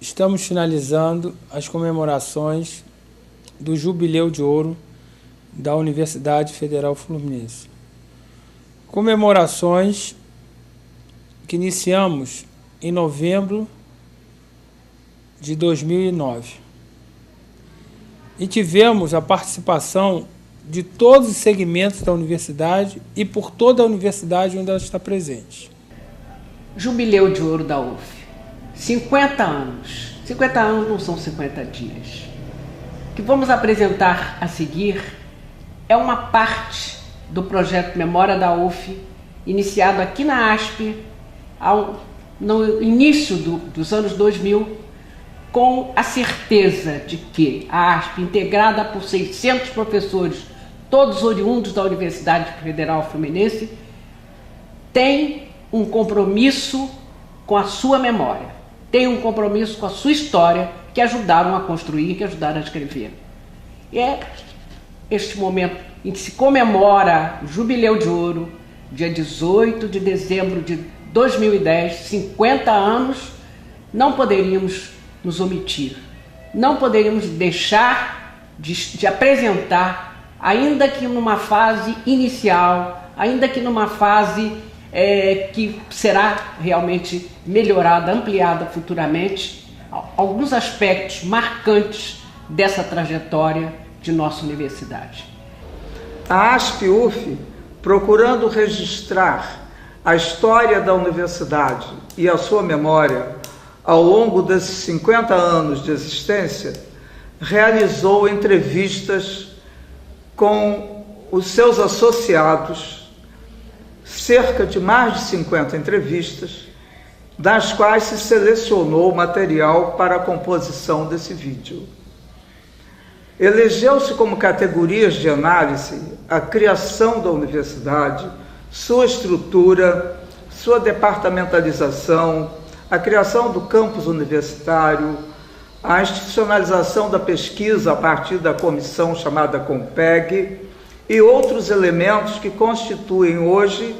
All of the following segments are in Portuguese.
estamos finalizando as comemorações do Jubileu de Ouro da Universidade Federal Fluminense. Comemorações que iniciamos em novembro de 2009. E tivemos a participação de todos os segmentos da universidade e por toda a universidade onde ela está presente. Jubileu de Ouro da UF. 50 anos. 50 anos não são 50 dias. O que vamos apresentar a seguir é uma parte do projeto Memória da UF, iniciado aqui na ASP no início dos anos 2000, com a certeza de que a ASP, integrada por 600 professores, todos oriundos da Universidade Federal Fluminense, tem um compromisso com a sua memória, tem um compromisso com a sua história, que ajudaram a construir, que ajudaram a escrever. E é este momento em que se comemora o Jubileu de Ouro, dia 18 de dezembro de 2010, 50 anos, não poderíamos nos omitir, não poderíamos deixar de apresentar, ainda que numa fase inicial, ainda que numa fase que será realmente melhorada, ampliada futuramente, alguns aspectos marcantes dessa trajetória de nossa universidade. A ASP-UF, procurando registrar a história da universidade e a sua memória ao longo desses 50 anos de existência, realizou entrevistas com os seus associados, cerca de mais de 50 entrevistas, das quais se selecionou o material para a composição desse vídeo. Elegeu-se como categorias de análise a criação da universidade, sua estrutura, sua departamentalização, a criação do campus universitário, a institucionalização da pesquisa a partir da comissão chamada COMPEG e outros elementos que constituem hoje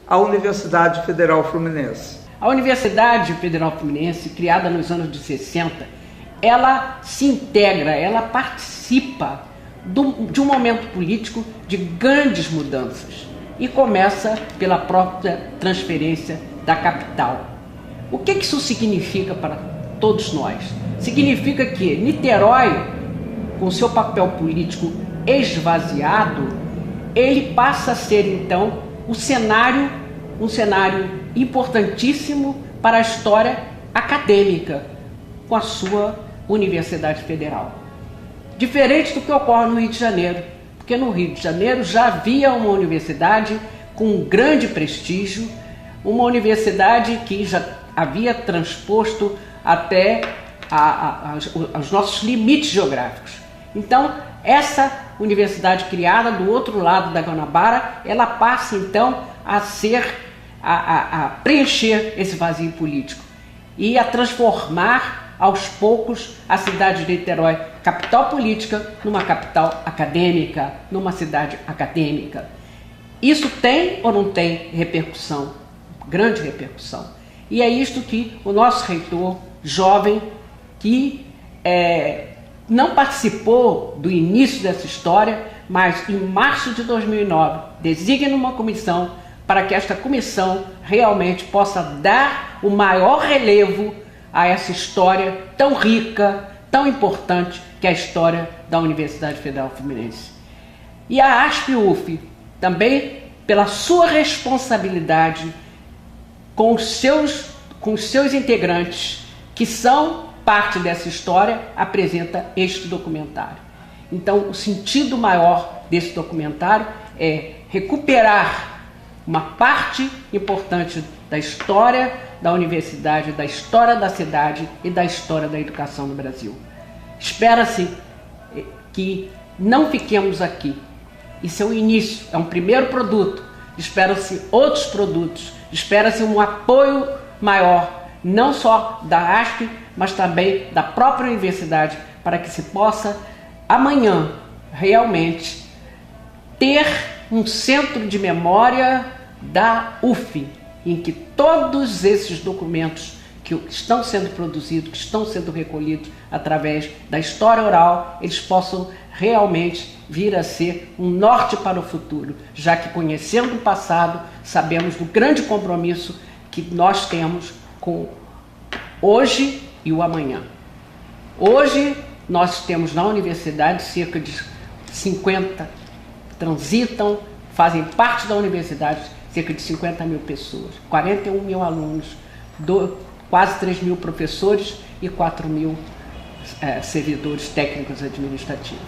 a Universidade Federal Fluminense. A Universidade Federal Fluminense, criada nos anos de 60, ela se integra, ela participa de um momento político de grandes mudanças e começa pela própria transferência da capital. O que isso significa para todos nós? Significa que Niterói, com seu papel político esvaziado, ele passa a ser então um cenário importantíssimo para a história acadêmica com a sua Universidade Federal. Diferente do que ocorre no Rio de Janeiro, porque no Rio de Janeiro já havia uma universidade com um grande prestígio, uma universidade que já havia transposto até os nossos limites geográficos. Então, essa universidade criada do outro lado da Guanabara, ela passa então a preencher esse vazio político e a transformar aos poucos a cidade de Niterói, capital política, numa capital acadêmica, numa cidade acadêmica. Isso tem ou não tem repercussão? Grande repercussão. E é isto que o nosso reitor, jovem, que não participou do início dessa história, mas em março de 2009 designa uma comissão para que esta comissão realmente possa dar o maior relevo a essa história tão rica, tão importante, que é a história da Universidade Federal Fluminense. E a ASP-UF, também pela sua responsabilidade com os seus integrantes, que são parte dessa história, apresenta este documentário. Então, o sentido maior desse documentário é recuperar uma parte importante da história da universidade, da história da cidade e da história da educação no Brasil. Espera-se que não fiquemos aqui. Isso é o início, é um primeiro produto. Espera-se outros produtos, espera-se um apoio maior, não só da ASP, mas também da própria universidade, para que se possa amanhã realmente ter um centro de memória da UF, em que todos esses documentos que estão sendo produzidos, que estão sendo recolhidos através da história oral, eles possam realmente vir a ser um norte para o futuro, já que, conhecendo o passado, sabemos do grande compromisso que nós temos com hoje e o amanhã. Hoje nós temos na universidade cerca de 50 transitam, fazem parte da universidade, cerca de 50 mil pessoas, 41 mil alunos, quase 3 mil professores e 4 mil servidores técnicos administrativos.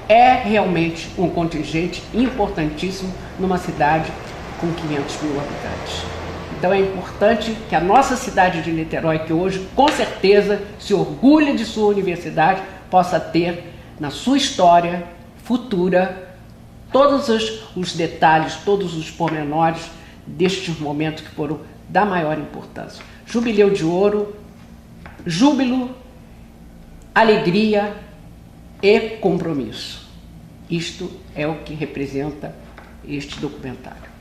É realmente um contingente importantíssimo numa cidade com 500 mil habitantes. Então é importante que a nossa cidade de Niterói, que hoje com certeza se orgulha de sua universidade, possa ter na sua história futura todos os detalhes, todos os pormenores destes momentos que foram da maior importância. Jubileu de Ouro, júbilo, alegria e compromisso. Isto é o que representa este documentário.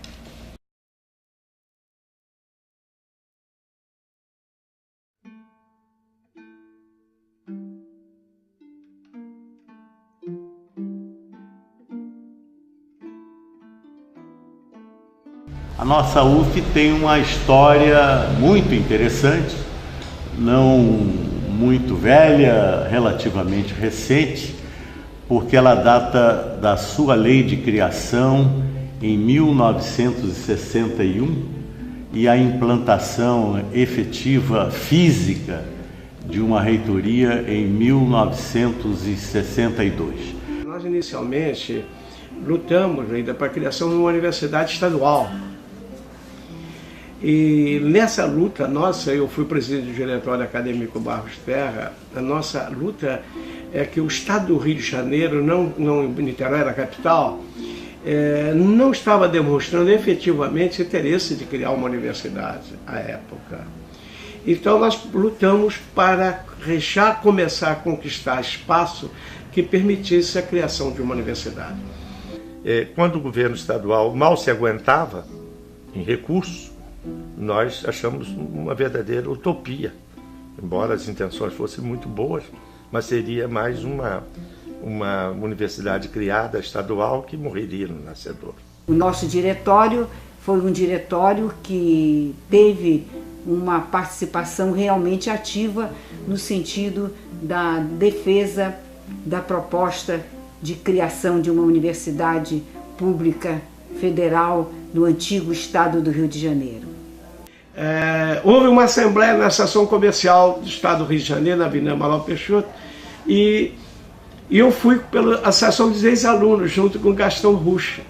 A nossa UF tem uma história muito interessante, não muito velha, relativamente recente, porque ela data da sua lei de criação em 1961 e a implantação efetiva física de uma reitoria em 1962. Nós inicialmente lutamos ainda para a criação de uma universidade estadual. E nessa luta nossa, eu fui presidente do Diretório Acadêmico Barros Terra, a nossa luta é que o Estado do Rio de Janeiro, não Niterói era a capital, não estava demonstrando efetivamente interesse de criar uma universidade à época. Então nós lutamos para já começar a conquistar espaço que permitisse a criação de uma universidade. Quando o governo estadual mal se aguentava em recursos, nós achamos uma verdadeira utopia, embora as intenções fossem muito boas, mas seria mais uma universidade criada estadual que morreria no nascedor. O nosso diretório foi um diretório que teve uma participação realmente ativa no sentido da defesa da proposta de criação de uma universidade pública federal no antigo estado do Rio de Janeiro. Houve uma assembleia na Associação Comercial do Estado do Rio de Janeiro, na Avenida Amaral Peixoto, e eu fui pela Associação dos Ex-Alunos, junto com Gastão Rucha.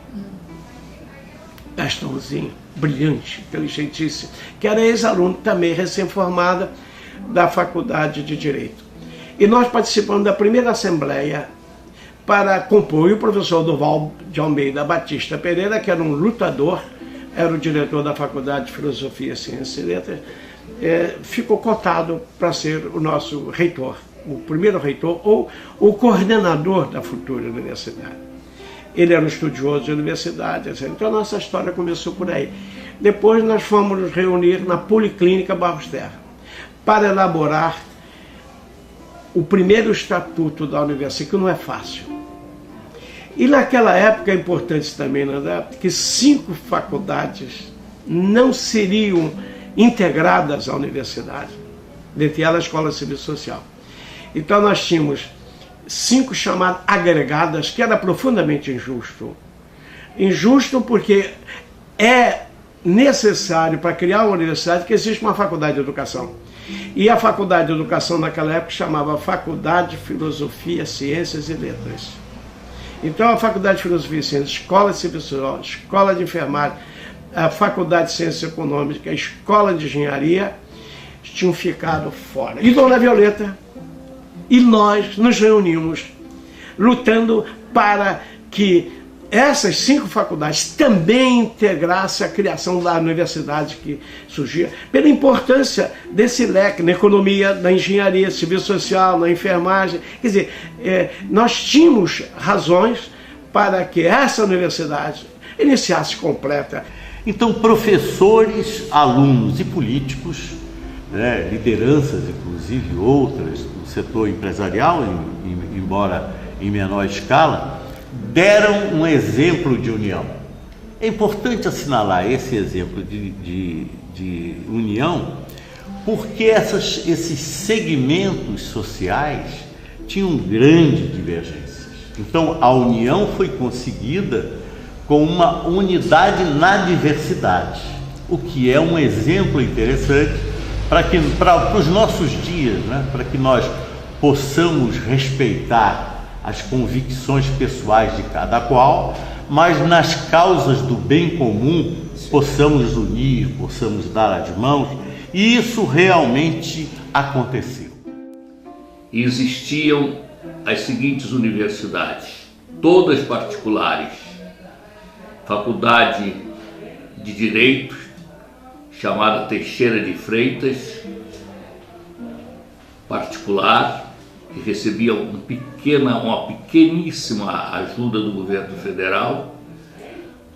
Gastãozinho, brilhante, inteligentíssimo, que era ex-aluno também, recém-formada da Faculdade de Direito. E nós participamos da primeira assembleia para compor, e o professor Durval de Almeida Batista Pereira, que era um lutador, era o diretor da Faculdade de Filosofia, Ciências e Letras, ficou cotado para ser o nosso reitor, o primeiro reitor ou o coordenador da futura universidade. Ele era um estudioso de universidade, etc. Então a nossa história começou por aí. Depois nós fomos nos reunir na Policlínica Barros Terra para elaborar o primeiro estatuto da universidade, que não é fácil. E naquela época é importante também, né, que 5 faculdades não seriam integradas à universidade, dentre elas a Escola Civil Social. Então nós tínhamos 5 chamadas agregadas, que era profundamente injusto. Injusto porque é necessário para criar uma universidade que existe uma faculdade de educação. E a faculdade de educação naquela época chamava Faculdade de Filosofia, Ciências e Letras. Então a Faculdade de Filosofia e Ciências, Escola de Civil Social, Escola de Enfermagem, a Faculdade de Ciências Econômicas, a Escola de Engenharia, tinham ficado fora. E Dona Violeta e nós nos reunimos lutando para que essas 5 faculdades também integrassem a criação da universidade que surgia, pela importância desse leque na economia, na engenharia, civil social, na enfermagem. Quer dizer, nós tínhamos razões para que essa universidade iniciasse completa. Então, professores, alunos e políticos né, lideranças, inclusive outras, do setor empresarial, embora em menor escala, deram um exemplo de união. É importante assinalar esse exemplo de união, porque esses segmentos sociais tinham grandes divergências. Então, a união foi conseguida com uma unidade na diversidade, o que é um exemplo interessante para os nossos dias, né? Para que nós possamos respeitar as convicções pessoais de cada qual, mas nas causas do bem comum possamos unir, possamos dar as mãos, e isso realmente aconteceu. Existiam as seguintes universidades, todas particulares: Faculdade de Direito, chamada Teixeira de Freitas, particular, que recebia uma pequeníssima ajuda do governo federal;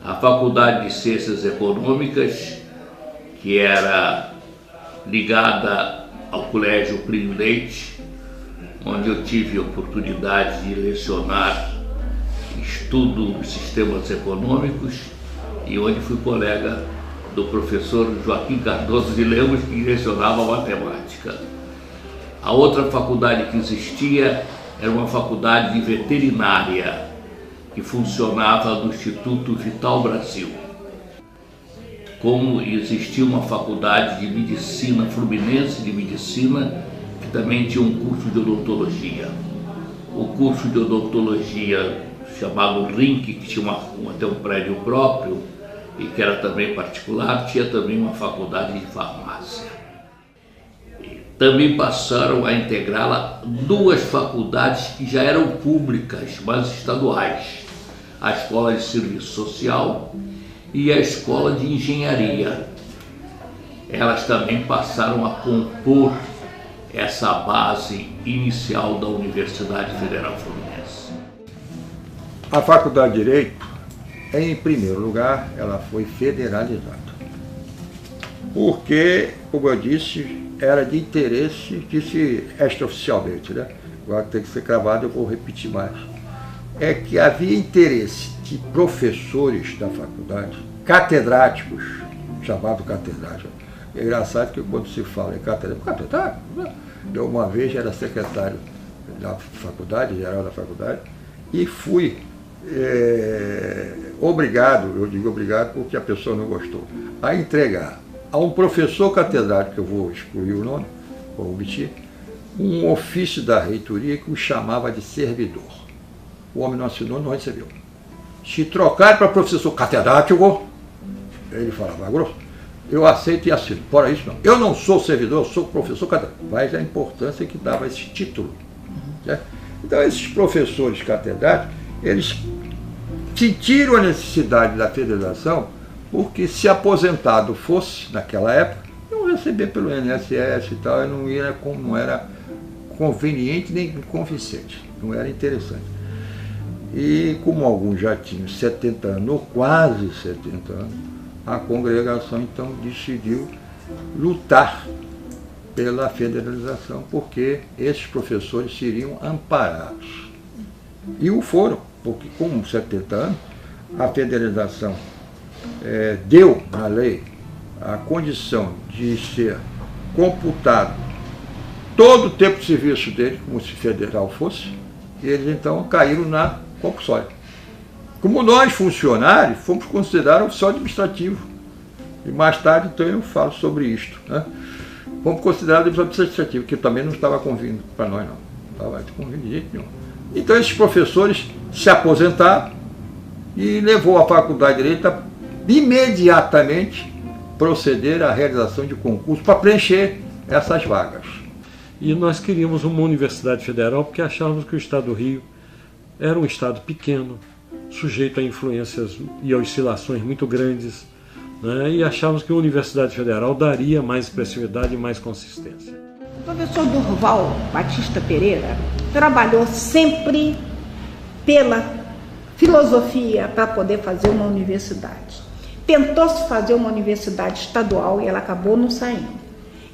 a Faculdade de Ciências Econômicas, que era ligada ao Colégio Plínio Leite, onde eu tive a oportunidade de lecionar estudo dos sistemas econômicos e onde fui colega do professor Joaquim Cardoso de Lemos, que lecionava matemática. A outra faculdade que existia era uma faculdade de veterinária, que funcionava no Instituto Vital Brasil. Como existia uma faculdade de medicina, Fluminense de Medicina, que também tinha um curso de odontologia. O curso de odontologia chamado RINC, que tinha até um prédio próprio e que era também particular, tinha também uma faculdade de farmácia. E também passaram a integrá-la duas faculdades que já eram públicas, mas estaduais: a Escola de Serviço Social e a Escola de Engenharia. Elas também passaram a compor essa base inicial da Universidade Federal Fluminense. A Faculdade de Direito, em primeiro lugar, ela foi federalizada. Porque, como eu disse, era de interesse, disse extraoficialmente, né? Agora tem que ser cravado, eu vou repetir mais. É que havia interesse de professores da faculdade, catedráticos, chamado catedrático. É engraçado que quando se fala em catedrático, eu uma vez era secretário da faculdade, geral da faculdade, e fui obrigado, eu digo obrigado porque a pessoa não gostou, a entregar a um professor catedrático, que eu vou excluir o nome, vou omitir, um ofício da reitoria que o chamava de servidor. O homem não assinou, não recebeu. Se trocar para professor catedrático, ele falava grosso, eu aceito e assino. Fora isso, não. Eu não sou servidor, eu sou professor catedrático. Mas a importância que dava esse título. Certo? Então, esses professores catedráticos, eles sentiram a necessidade da federalização, porque se aposentado fosse, naquela época, não receber pelo INSS e tal, não era conveniente nem convincente, não era interessante. E como alguns já tinham 70 anos, ou quase 70 anos, a congregação então decidiu lutar pela federalização, porque esses professores seriam amparados. E o foram, porque com 70 anos, a federalização deu na lei a condição de ser computado todo o tempo de serviço dele, como se federal fosse, e eles então caíram na compulsória. Como nós, funcionários, fomos considerados oficial administrativo. E mais tarde, então, eu falo sobre isto. Né? Fomos considerados oficial administrativo, que também não estava convindo para nós, não. Não estava convindo de jeito nenhum. Então, esses professores se aposentaram e levou a Faculdade de Direito a imediatamente proceder à realização de concurso para preencher essas vagas. E nós queríamos uma universidade federal porque achávamos que o Estado do Rio era um estado pequeno, sujeito a influências e a oscilações muito grandes, né? E achávamos que a Universidade Federal daria mais expressividade e mais consistência. O professor Durval Batista Pereira trabalhou sempre pela filosofia para poder fazer uma universidade. Tentou-se fazer uma universidade estadual e ela acabou não saindo.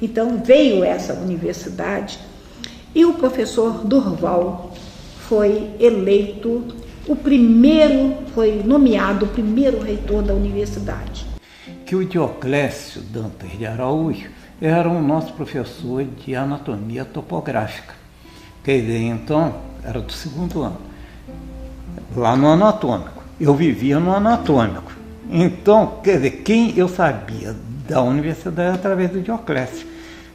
Então veio essa universidade e o professor Durval foi eleito foi nomeado o primeiro reitor da universidade. Que o Dioclésio Dantas de Araújo era o nosso professor de anatomia topográfica. Quer dizer, então, era do 2º ano, lá no anatômico. Eu vivia no anatômico. Então, quer dizer, quem eu sabia da universidade através do Dioclésio.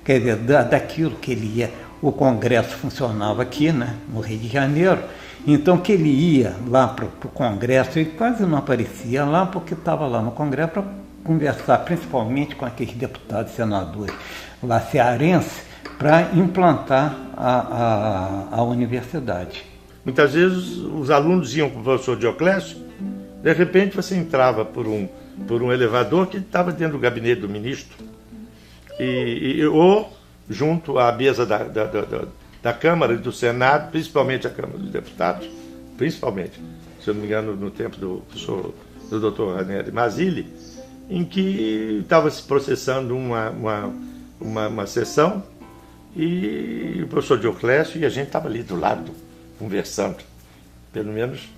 Quer dizer, daquilo que ele ia, o congresso funcionava aqui, né, no Rio de Janeiro, então que ele ia lá para o congresso, ele quase não aparecia lá, porque estava lá no congresso para conversar principalmente com aqueles deputados e senadores lá cearenses, para implantar a universidade. Muitas vezes os alunos iam com o professor Dioclésio, de repente você entrava por um elevador que estava dentro do gabinete do ministro, ou junto à mesa da Câmara e do Senado, principalmente a Câmara dos Deputados, principalmente, se eu não me engano, no tempo do Dr. Ranieri Mazzilli, em que estava se processando uma sessão e o professor Dioclésio e a gente estava ali do lado, conversando, pelo menos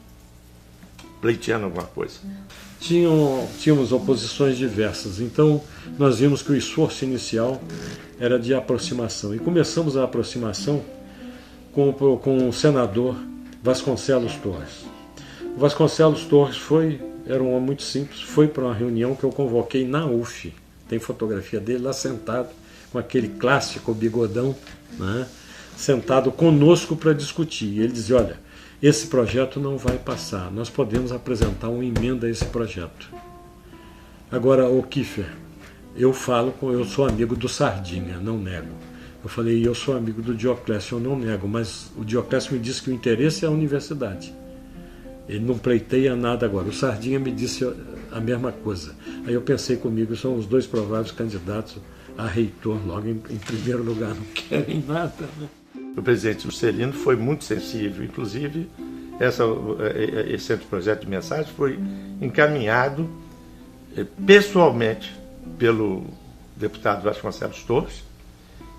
pleiteando alguma coisa. Tínhamos oposições diversas, então nós vimos que o esforço inicial era de aproximação. E começamos a aproximação com o senador Vasconcelos Torres. O Vasconcelos Torres era um homem muito simples, foi para uma reunião que eu convoquei na UF. Tem fotografia dele lá sentado, com aquele clássico bigodão, né, sentado conosco para discutir. E ele dizia, olha, esse projeto não vai passar, nós podemos apresentar uma emenda a esse projeto. Agora, o Kiefer, eu sou amigo do Sardinha, não nego. Eu falei, eu sou amigo do Dioclésio, eu não nego, mas o Dioclésio me disse que o interesse é a universidade. Ele não pleiteia nada agora. O Sardinha me disse a mesma coisa. Aí eu pensei comigo, são os dois prováveis candidatos a reitor logo em primeiro lugar, não querem nada, né? O presidente Juscelino foi muito sensível, inclusive esse projeto de mensagem foi encaminhado pessoalmente pelo deputado Vasconcelos Torres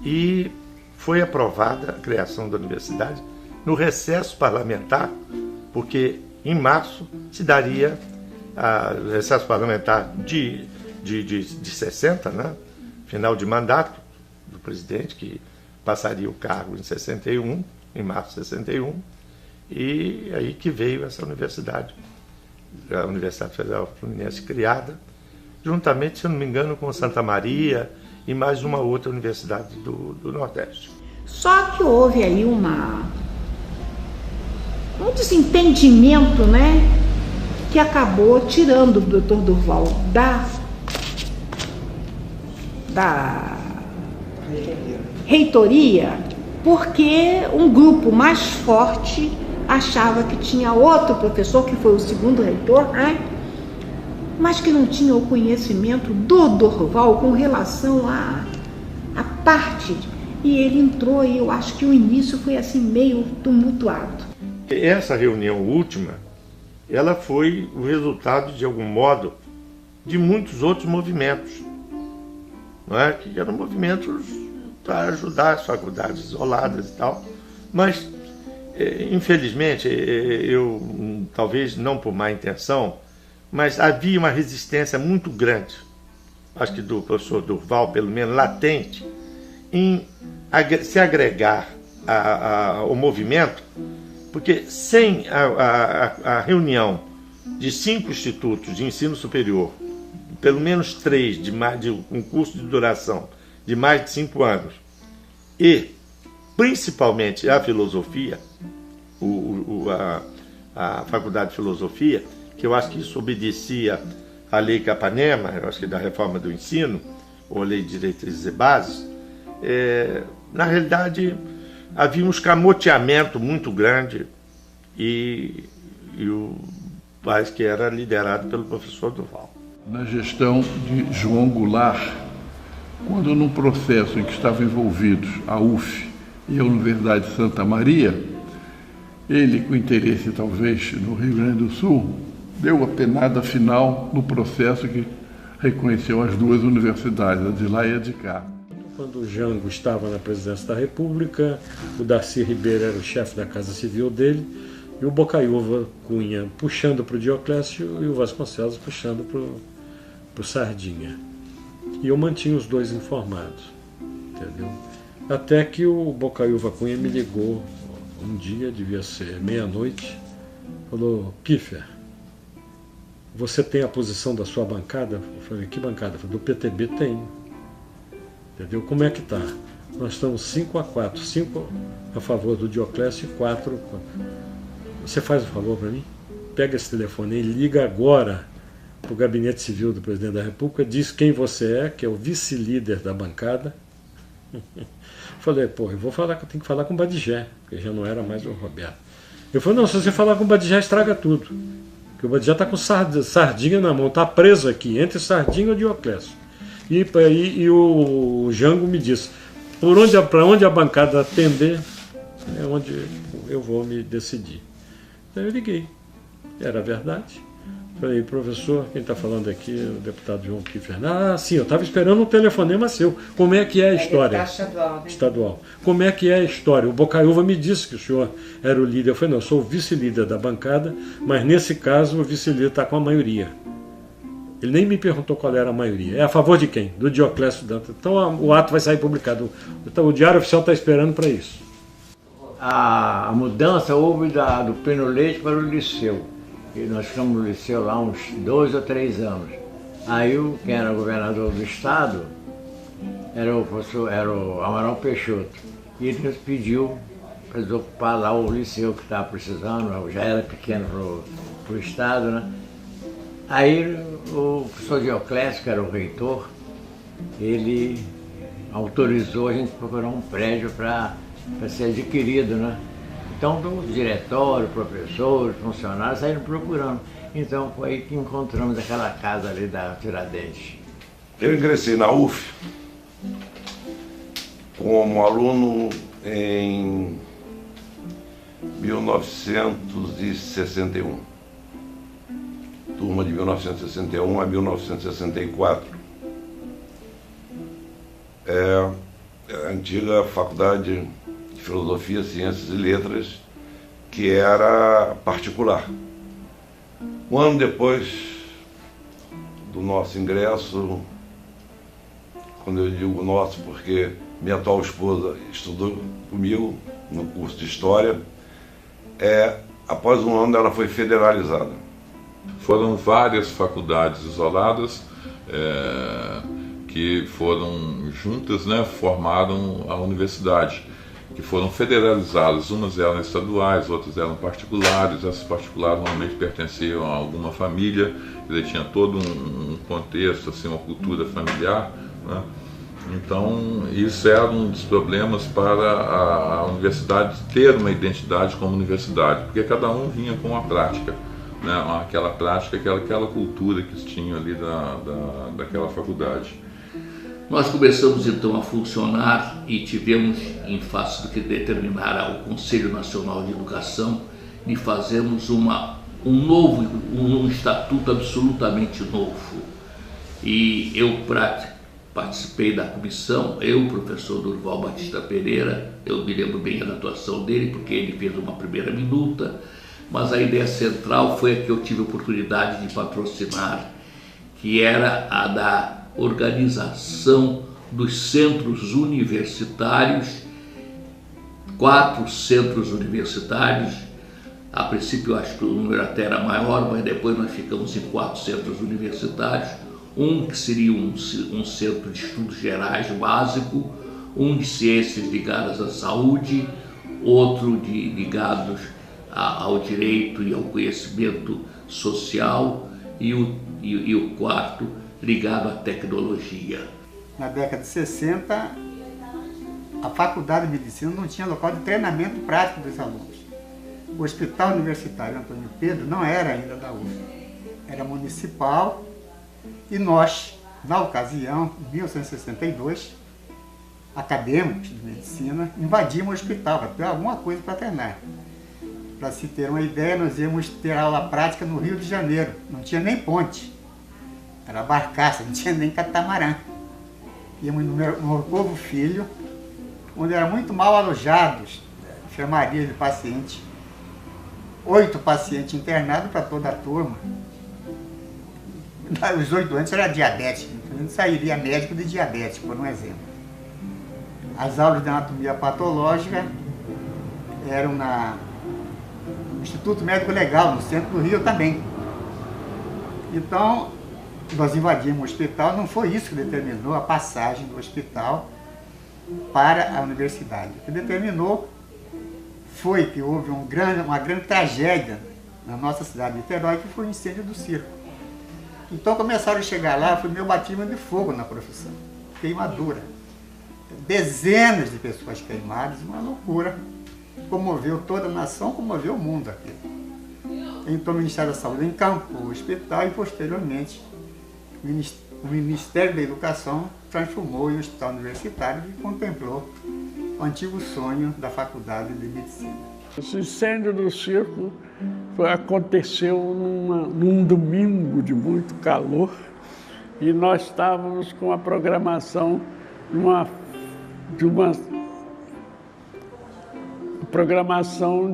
e foi aprovada a criação da universidade no recesso parlamentar, porque em março se daria o recesso parlamentar de 60, né? Final de mandato do presidente, que passaria o cargo em março de 61, e aí que veio essa universidade, a Universidade Federal Fluminense criada, juntamente, se eu não me engano, com Santa Maria e mais uma outra universidade do Nordeste. Só que houve aí um desentendimento, né, que acabou tirando o Dr. Durval da reitoria, porque um grupo mais forte achava que tinha outro professor, que foi o 2º reitor, né, mas que não tinha o conhecimento do Durval com relação à parte. E ele entrou e eu acho que o início foi assim meio tumultuado. Essa reunião última, ela foi o resultado, de algum modo, de muitos outros movimentos, não é? Que eram movimentos para ajudar as faculdades isoladas e tal, mas infelizmente, eu talvez não por má intenção, mas havia uma resistência muito grande, acho que do professor Durval, pelo menos latente, em se agregar ao movimento, porque sem a reunião de 5 institutos de ensino superior, pelo menos 3 de um curso de duração de mais de 5 anos, e principalmente a filosofia, a Faculdade de Filosofia, que eu acho que isso obedecia à Lei Capanema, eu acho que da reforma do ensino, ou a Lei de Diretrizes e Bases, na realidade havia um escamoteamento muito grande e o país que era liderado pelo professor Durval. Na gestão de João Goulart, quando num processo em que estavam envolvidos a UF e a Universidade de Santa Maria, ele, com interesse talvez no Rio Grande do Sul, deu a penada final no processo que reconheceu as 2 universidades, a de lá e a de cá. quando o Jango estava na presidência da República, o Darcy Ribeiro era o chefe da Casa Civil dele, e o Bocaiúva Cunha puxando para o Dioclésio e o Vasconcelos puxando para o Sardinha. E eu mantinha os dois informados, entendeu? Até que o Bocaiúva Cunha me ligou um dia, devia ser meia-noite, falou: Kiffer, você tem a posição da sua bancada? Eu falei: que bancada? Eu falei: do PTB tenho. Entendeu? Como é que está? Nós estamos 5-4, 5 a favor do Dioclésio e 4. Você faz um favor para mim? Pega esse telefone e liga agora para o Gabinete Civil do Presidente da República, diz quem você é, que é o vice-líder da bancada. Falei: pô, eu vou falar que eu tenho que falar com o Badigé, porque já não era mais o Roberto. Eu falei: não, se você falar com o Badigé, estraga tudo. Porque o Badigé está com sardinha na mão, está preso aqui, entre Sardinha e o Dioclésio. E o Jango me disse: para onde a bancada atender, é onde eu vou me decidir. Então eu liguei. Era verdade. Falei: professor, quem está falando aqui é o deputado João Kiffer. Ah, sim, eu estava esperando um telefonema seu. Como é que é a história? Estadual, né? Estadual. Como é que é a história? O Bocaiúva me disse que o senhor era o líder. Eu falei: não, eu sou o vice-líder da bancada, mas nesse caso o vice-líder está com a maioria. Ele nem me perguntou qual era a maioria. É a favor de quem? Do Dioclésio Dantas. Então o ato vai sair publicado. Então, o Diário Oficial está esperando para isso. A mudança houve do Plínio Leite para o Liceu. E nós ficamos no Liceu lá uns 2 ou 3 anos. Aí quem era governador do estado era o Amaral Peixoto. E ele nos pediu para desocupar lá o Liceu que estava precisando, já era pequeno para o estado, né? Aí o professor Dioclésio, que era o reitor, ele autorizou a gente procurar um prédio para ser adquirido, né? Então, do diretório, professores, funcionários saíram procurando. Então, foi aí que encontramos aquela casa ali da Tiradentes. Eu ingressei na UF como aluno em 1961. Turma de 1961 a 1964. É a antiga Faculdade de Filosofia, Ciências e Letras, que era particular. Um ano depois do nosso ingresso, quando eu digo nosso, porque minha atual esposa estudou comigo no curso de História, após um ano ela foi federalizada. Foram várias faculdades isoladas que foram juntas, né, formaram a universidade, que foram federalizadas. Umas eram estaduais, outras eram particulares. Essas particulares normalmente pertenciam a alguma família, ele tinha todo um contexto, assim, uma cultura familiar, né? Então, isso era um dos problemas para a universidade ter uma identidade como universidade, porque cada um vinha com uma prática, né? Aquela prática, aquela cultura que tinha ali daquela faculdade. Nós começamos então a funcionar e tivemos, em face do que determinara o Conselho Nacional de Educação, de fazermos um estatuto absolutamente novo. E eu participei da comissão, o professor Durval Batista Pereira, eu me lembro bem da atuação dele, porque ele fez uma primeira minuta, mas a ideia central foi a que eu tive a oportunidade de patrocinar, que era a da organização dos centros universitários, 4 centros universitários. A princípio eu acho que o número até era maior, mas depois nós ficamos em 4 centros universitários, um que seria um centro de estudos gerais básico, um de ciências ligadas à saúde, outro ligados ao direito e ao conhecimento social e o quarto ligado à tecnologia. Na década de 60, a Faculdade de Medicina não tinha local de treinamento prático dos alunos. O Hospital Universitário Antônio Pedro não era ainda da UF, era municipal, e nós, na ocasião, em 1962, acadêmicos de medicina, invadimos o hospital para ter alguma coisa para treinar. Para se ter uma ideia, nós íamos ter aula prática no Rio de Janeiro, não tinha nem ponte. Era barcaça, não tinha nem catamarã. íamos no Povo Filho, onde eram muito mal alojados, enfermaria de paciente, 8 pacientes internados para toda a turma. Os 8 antes era diabético, então a gente sairia médico de diabético, por um exemplo. As aulas de anatomia patológica eram no Instituto Médico Legal, no centro do Rio também. Então, nós invadimos o hospital, não foi isso que determinou a passagem do hospital para a universidade. O que determinou foi que houve uma grande tragédia na nossa cidade de Niterói, que foi o incêndio do circo. Então começaram a chegar lá, foi meu batismo de fogo na profissão, queimadura. Dezenas de pessoas queimadas, uma loucura. Comoveu toda a nação, comoveu o mundo aqui. Então o Ministério da Saúde encampou o hospital e posteriormente o Ministério da Educação transformou em um hospital universitário e contemplou o antigo sonho da Faculdade de Medicina. Esse incêndio do circo aconteceu num domingo de muito calor e nós estávamos com a programação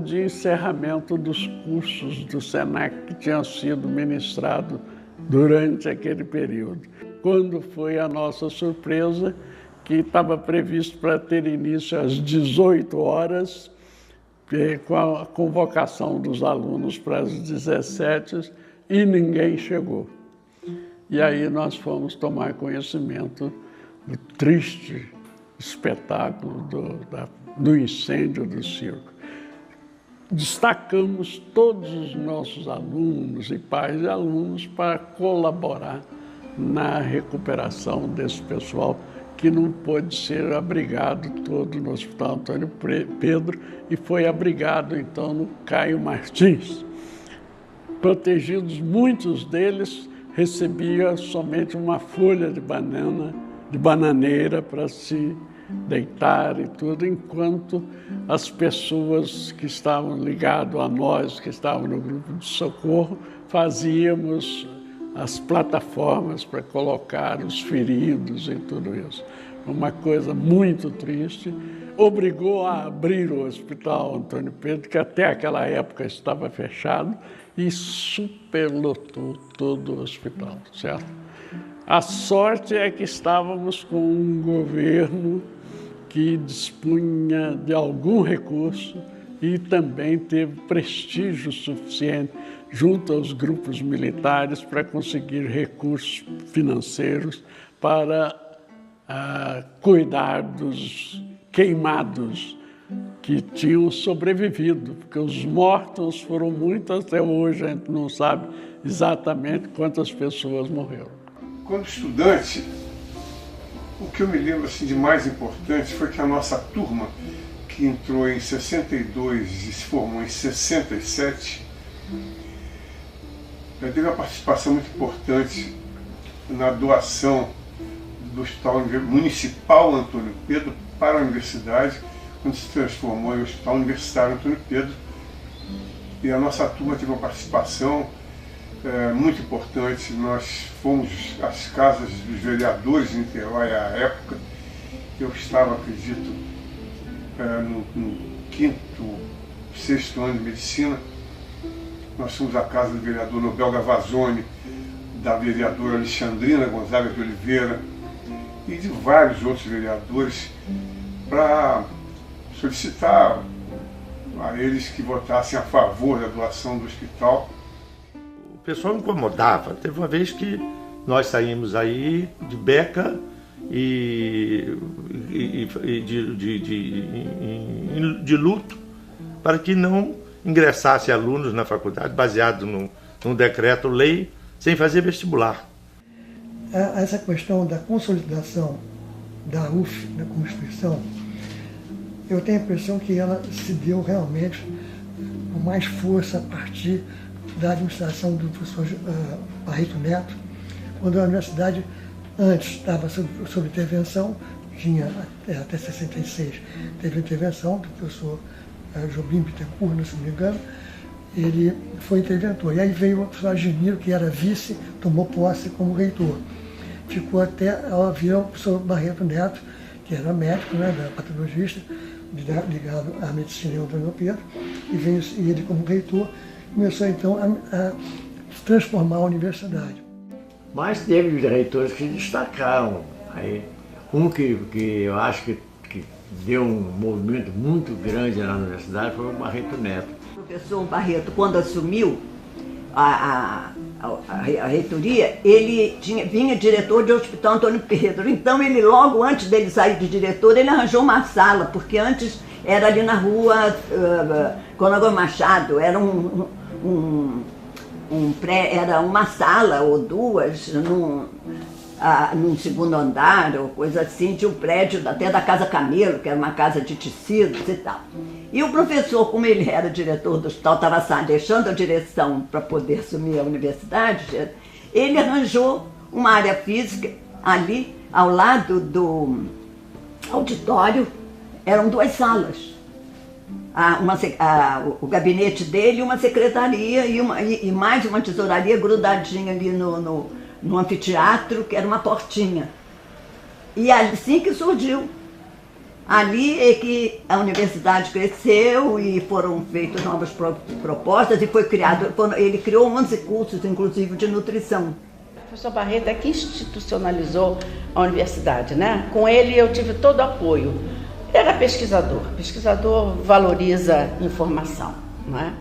de encerramento dos cursos do SENAC que tinham sido ministrados durante aquele período. Quando foi a nossa surpresa, que estava previsto para ter início às 18 horas, com a convocação dos alunos para as 17 e ninguém chegou. E aí nós fomos tomar conhecimento do triste espetáculo do incêndio do circo. Destacamos todos os nossos alunos e pais e alunos para colaborar na recuperação desse pessoal que não pôde ser abrigado todo no Hospital Antônio Pedro e foi abrigado então no Caio Martins. Protegidos, muitos deles recebiam somente uma folha de bananeira para se deitar e tudo, enquanto as pessoas que estavam ligadas a nós, que estavam no grupo de socorro, fazíamos as plataformas para colocar os feridos e tudo isso. Uma coisa muito triste. Obrigou a abrir o Hospital Antônio Pedro, que até aquela época estava fechado, e superlotou todo o hospital, certo? A sorte é que estávamos com um governo que dispunha de algum recurso e também teve prestígio suficiente junto aos grupos militares para conseguir recursos financeiros para cuidar dos queimados que tinham sobrevivido, porque os mortos foram muitos, até hoje a gente não sabe exatamente quantas pessoas morreram. Quando estudante, o que eu me lembro assim, de mais importante foi que a nossa turma, que entrou em 62 e se formou em 67, teve uma participação muito importante na doação do Hospital Municipal Antônio Pedro para a universidade, quando se transformou em Hospital Universitário Antônio Pedro. E a nossa turma teve uma participação muito importante. Nós fomos às casas dos vereadores de Niterói à época. Eu estava, acredito, no 5º, 6º ano de medicina. Nós fomos à casa do vereador Nobel Gavazzoni, da vereadora Alexandrina Gonzaga de Oliveira e de vários outros vereadores para solicitar a eles que votassem a favor da doação do hospital. O pessoal incomodava. Teve uma vez que nós saímos aí de beca e de luto para que não ingressasse alunos na faculdade baseado num decreto-lei sem fazer vestibular. Essa questão da consolidação da UF, da Constituição, eu tenho a impressão que ela se deu realmente com mais força a partir da administração do professor Barreto Neto, quando a universidade antes estava sob intervenção, tinha até 66, teve intervenção do professor Jobim Bittencourt, se não me engano, ele foi interventor. E aí veio o professor Argemiro, que era vice, tomou posse como reitor. ficou até vir o professor Barreto Neto, que era médico, né, patologista, ligado à medicina em Antônio Pedro, e ele como reitor começou então a transformar a universidade. Mas teve reitores que se destacaram. Aí, um que eu acho que deu um movimento muito grande na universidade foi o Barreto Neto. O professor Barreto, quando assumiu a reitoria, ele vinha diretor de Hospital Antônio Pedro. Então ele, logo antes dele sair de diretor, ele arranjou uma sala, porque antes era ali na rua Coronel Machado, era era uma sala ou duas num segundo andar ou coisa assim, de um prédio até da Casa Camelo, que era uma casa de tecidos e tal. E o professor, como ele era diretor do hospital, estava deixando a direção para poder assumir a universidade, ele arranjou uma área física ali, ao lado do auditório, eram 2 salas. O gabinete dele, uma secretaria e mais uma tesouraria grudadinha ali no anfiteatro, que era uma portinha. E assim que surgiu. Ali é que a universidade cresceu e foram feitas novas propostas e foi criado, ele criou 11 cursos, inclusive de nutrição. O professor Barreto é que institucionalizou a universidade, né? Com ele eu tive todo o apoio. Ele era pesquisador. Pesquisador valoriza informação, não é?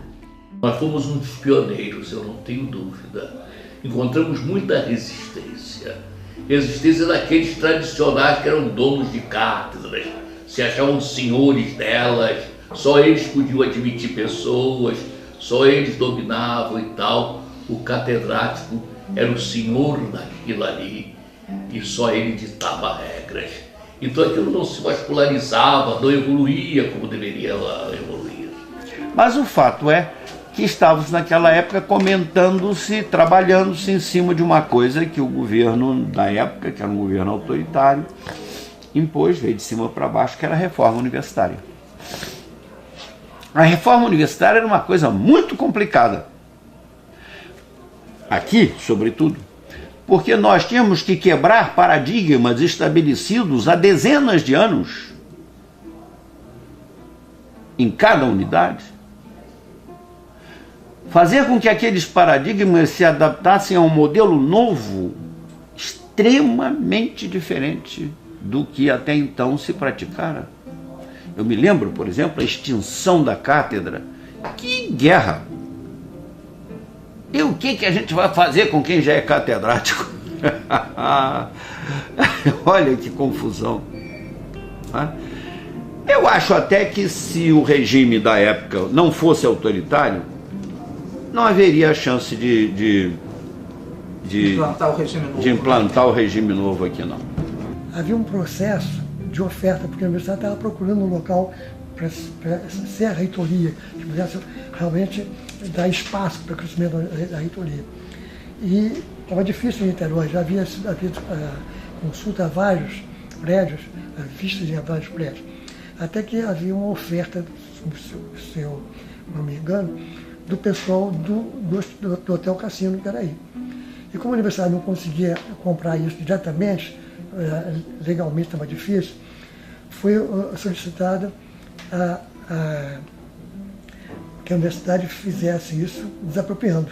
Nós fomos um dos pioneiros, eu não tenho dúvida. Encontramos muita resistência. Resistência daqueles tradicionais que eram donos de cátedras, se achavam senhores delas, só eles podiam admitir pessoas, só eles dominavam e tal. O catedrático era o senhor daquilo ali e só ele ditava regras. Então aquilo não se vascularizava, não evoluía como deveria evoluir. Mas o fato é que estávamos naquela época comentando-se, trabalhando-se em cima de uma coisa que o governo da época, que era um governo autoritário, impôs, veio de cima para baixo, que era a reforma universitária. A reforma universitária era uma coisa muito complicada. Aqui, sobretudo, porque nós tínhamos que quebrar paradigmas estabelecidos há dezenas de anos em cada unidade. Fazer com que aqueles paradigmas se adaptassem a um modelo novo, extremamente diferente do que até então se praticara. Eu me lembro, por exemplo, a extinção da cátedra. Que guerra! E o que a gente vai fazer com quem já é catedrático? Olha que confusão. Eu acho até que se o regime da época não fosse autoritário, não haveria a chance de implantar o regime novo aqui, não. Havia um processo de oferta, porque a universidade estava procurando um local para ser a reitoria, que pudesse realmente dar espaço para o crescimento da reitoria. E estava difícil em Niterói, já havia consulta a vários prédios, vistas em vários prédios, até que havia uma oferta, se eu não me engano, do pessoal do Hotel Cassino em Peraí. E como a universidade não conseguia comprar isso diretamente, legalmente estava difícil, foi solicitada que a universidade fizesse isso desapropriando.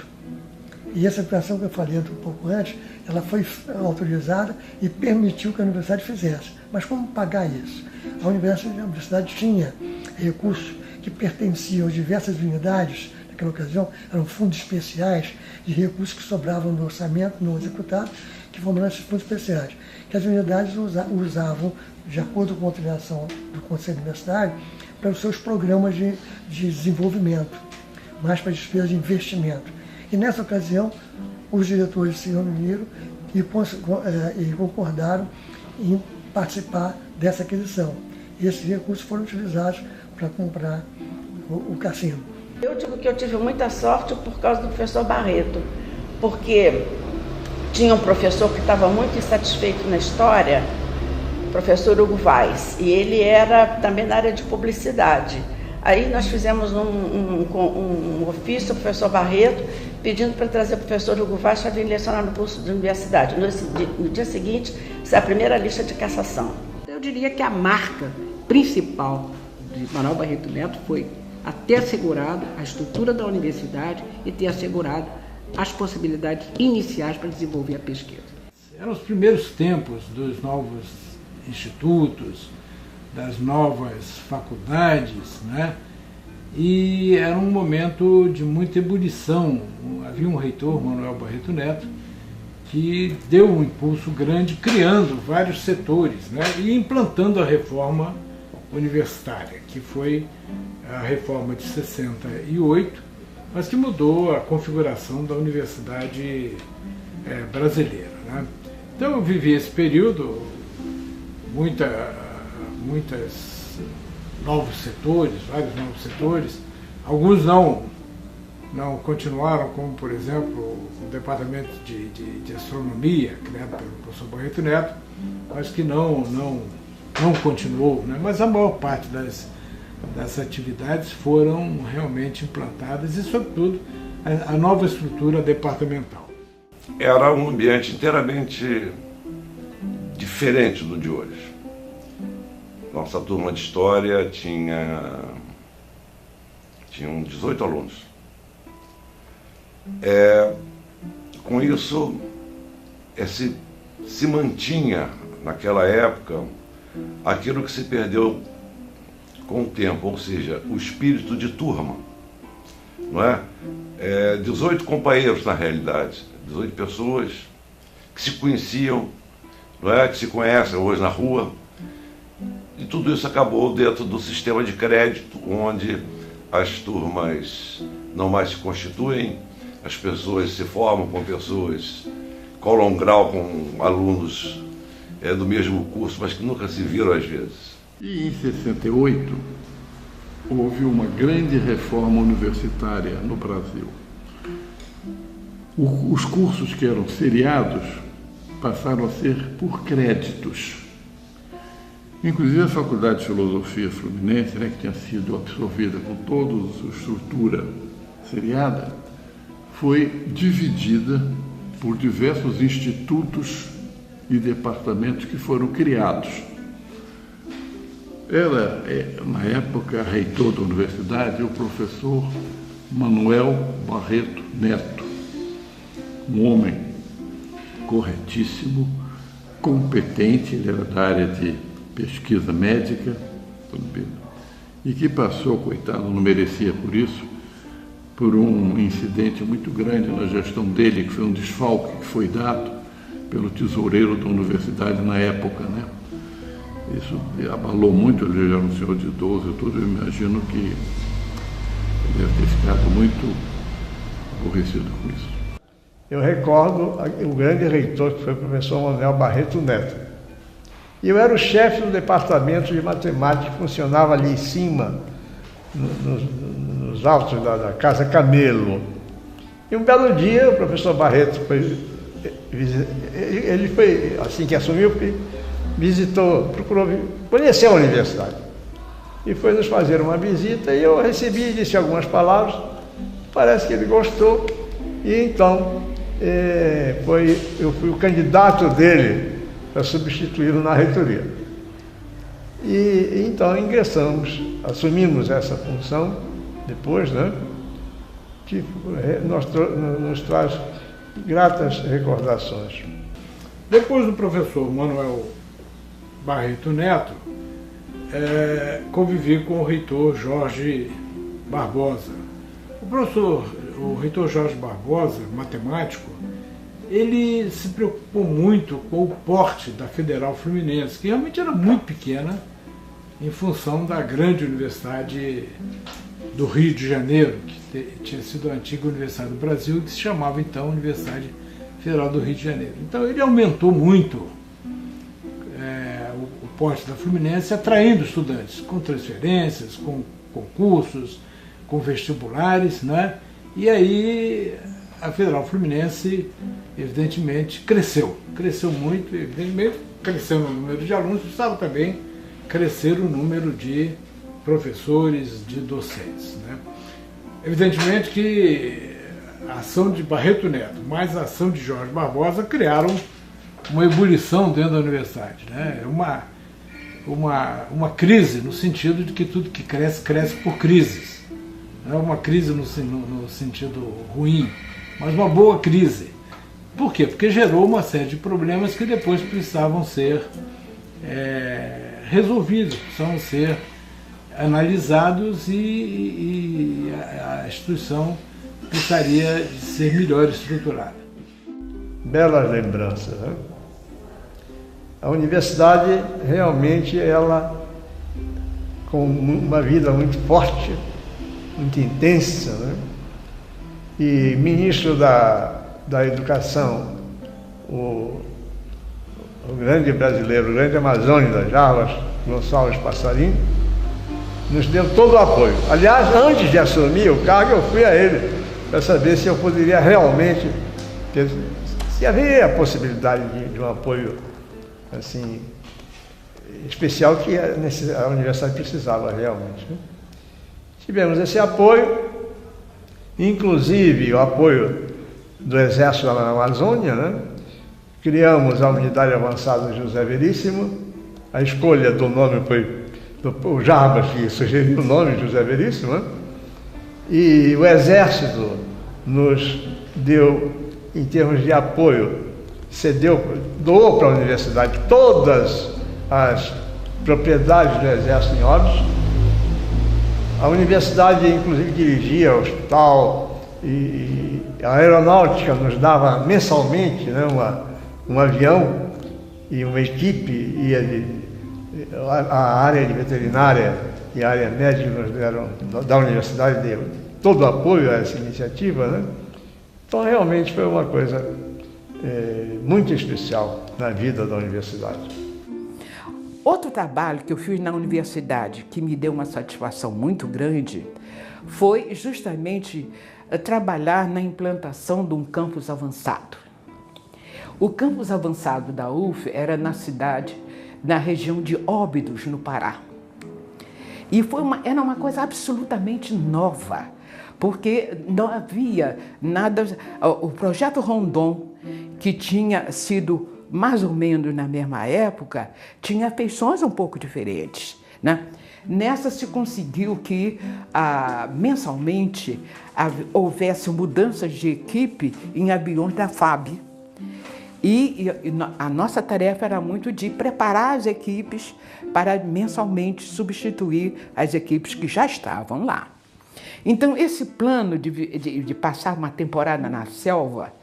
E essa operação que eu falei um pouco antes, ela foi autorizada e permitiu que a universidade fizesse. Mas como pagar isso? A universidade tinha recursos que pertenciam a diversas unidades. Naquela ocasião, eram fundos especiais de recursos que sobravam no orçamento não executado, que formaram esses fundos especiais, que as unidades usavam, de acordo com a autorização do Conselho Universitário, para os seus programas de desenvolvimento, mais para despesas de investimento. E nessa ocasião, os diretores se reuniram e concordaram em participar dessa aquisição. E esses recursos foram utilizados para comprar o cassino. Eu digo que eu tive muita sorte por causa do professor Barreto, porque tinha um professor que estava muito insatisfeito na história, o professor Hugo Vaz, e ele era também da área de publicidade. Aí nós fizemos um ofício ao professor Barreto, pedindo para trazer o professor Hugo Vaz para vir lecionar no curso de universidade. No dia seguinte, saiu a primeira lista de cassação. Eu diria que a marca principal de Manuel Barreto Neto foi a ter assegurado a estrutura da universidade e ter assegurado as possibilidades iniciais para desenvolver a pesquisa. Eram os primeiros tempos dos novos institutos, das novas faculdades, né? E era um momento de muita ebulição. Havia um reitor, Manuel Barreto Neto, que deu um impulso grande, criando vários setores, né? E implantando a reforma universitária, que foi a reforma de 68, mas que mudou a configuração da universidade brasileira, né? Então eu vivi esse período, muitos novos setores, vários novos setores, alguns não continuaram, como por exemplo o departamento de astronomia, criado pelo professor Barreto Neto, mas que não continuou, né? Mas a maior parte das atividades foram realmente implantadas e, sobretudo, a nova estrutura departamental. Era um ambiente inteiramente diferente do de hoje. Nossa turma de História tinham 18 alunos. Com isso, se mantinha, naquela época, aquilo que se perdeu com o tempo, ou seja, o espírito de turma. Não é? 18 companheiros, na realidade, 18 pessoas que se conheciam, não é? Que se conhecem hoje na rua. E tudo isso acabou dentro do sistema de crédito, onde as turmas não mais se constituem, as pessoas se formam com pessoas colam grau com alunos do mesmo curso, mas que nunca se viram às vezes. E em 68 houve uma grande reforma universitária no Brasil. Os cursos que eram seriados passaram a ser por créditos. Inclusive a Faculdade de Filosofia Fluminense, né, que tinha sido absorvida com toda a estrutura seriada, foi dividida por diversos institutos e departamentos que foram criados. Era, na época, reitor da universidade, o professor Manuel Barreto Neto, um homem corretíssimo, competente, ele era da área de pesquisa médica, e que passou, coitado, não merecia por isso, por um incidente muito grande na gestão dele, que foi um desfalque que foi dado pelo tesoureiro da universidade na época, né? Isso abalou muito, ele já era um senhor de 12 e tudo, eu imagino que ele deve ter ficado muito aborrecido com isso. Eu recordo o grande reitor, que foi o professor Manuel Barreto Neto. E eu era o chefe do departamento de matemática que funcionava ali em cima, nos altos da Casa Camelo. E um belo dia o professor Barreto ele foi, assim que assumiu, visitou, procurou conhecer a universidade. E foi nos fazer uma visita e eu recebi e disse algumas palavras, parece que ele gostou, e então eu fui o candidato dele para substituí-lo na reitoria. E então ingressamos, assumimos essa função depois, né, que nos traz gratas recordações. Depois do professor Manuel Barreto Neto, convivi com o reitor Jorge Barbosa. O reitor Jorge Barbosa, matemático, ele se preocupou muito com o porte da Federal Fluminense, que realmente era muito pequena em função da grande universidade do Rio de Janeiro, que tinha sido a antiga Universidade do Brasil, que se chamava então Universidade Federal do Rio de Janeiro. Então ele aumentou muito o porte da Fluminense, atraindo estudantes com transferências, com concursos, com vestibulares, né? E aí a Federal Fluminense, evidentemente, cresceu muito, evidentemente, cresceu no número de alunos, precisava também crescer o número de professores, de docentes, né? Evidentemente que a ação de Barreto Neto mais a ação de Jorge Barbosa criaram uma ebulição dentro da universidade, né? Uma crise, no sentido de que tudo que cresce, cresce por crises. Não é uma crise no sentido ruim, mas uma boa crise. Por quê? Porque gerou uma série de problemas que depois precisavam ser resolvidos, precisavam ser analisados e a instituição precisaria de ser melhor estruturada. Belas lembranças, né? A universidade realmente, ela, com uma vida muito forte, muito intensa, né? E ministro da Educação, o grande brasileiro, o grande amazônico das Jarbas, Gonçalves Passarinho, nos deu todo o apoio. Aliás, antes de assumir o cargo, eu fui a ele para saber se eu poderia realmente, se havia a possibilidade de um apoio assim especial que a universidade precisava realmente, né? Tivemos esse apoio, inclusive o apoio do Exército na Amazônia, né? Criamos a Unidade Avançada José Veríssimo, a escolha do nome foi o Jarbas que sugeriu o nome José Veríssimo, né? E o Exército nos deu, em termos de apoio, doou para a universidade todas as propriedades do Exército em Óbidos. A universidade, inclusive, dirigia o hospital e a aeronáutica nos dava mensalmente, né, um avião e uma equipe, a área de veterinária e a área médica nos deram, da universidade deu todo o apoio a essa iniciativa, né? Então, realmente foi uma coisa muito especial na vida da universidade. Outro trabalho que eu fiz na universidade que me deu uma satisfação muito grande foi justamente trabalhar na implantação de um campus avançado. O campus avançado da UF era na região de Óbidos, no Pará. E era uma coisa absolutamente nova, porque não havia nada. O projeto Rondon, que tinha sido mais ou menos na mesma época, tinha feições um pouco diferentes, né? Nessa se conseguiu que mensalmente houvesse mudanças de equipe em aviões da FAB. E a nossa tarefa era muito de preparar as equipes para mensalmente substituir as equipes que já estavam lá. Então, esse plano de passar uma temporada na selva,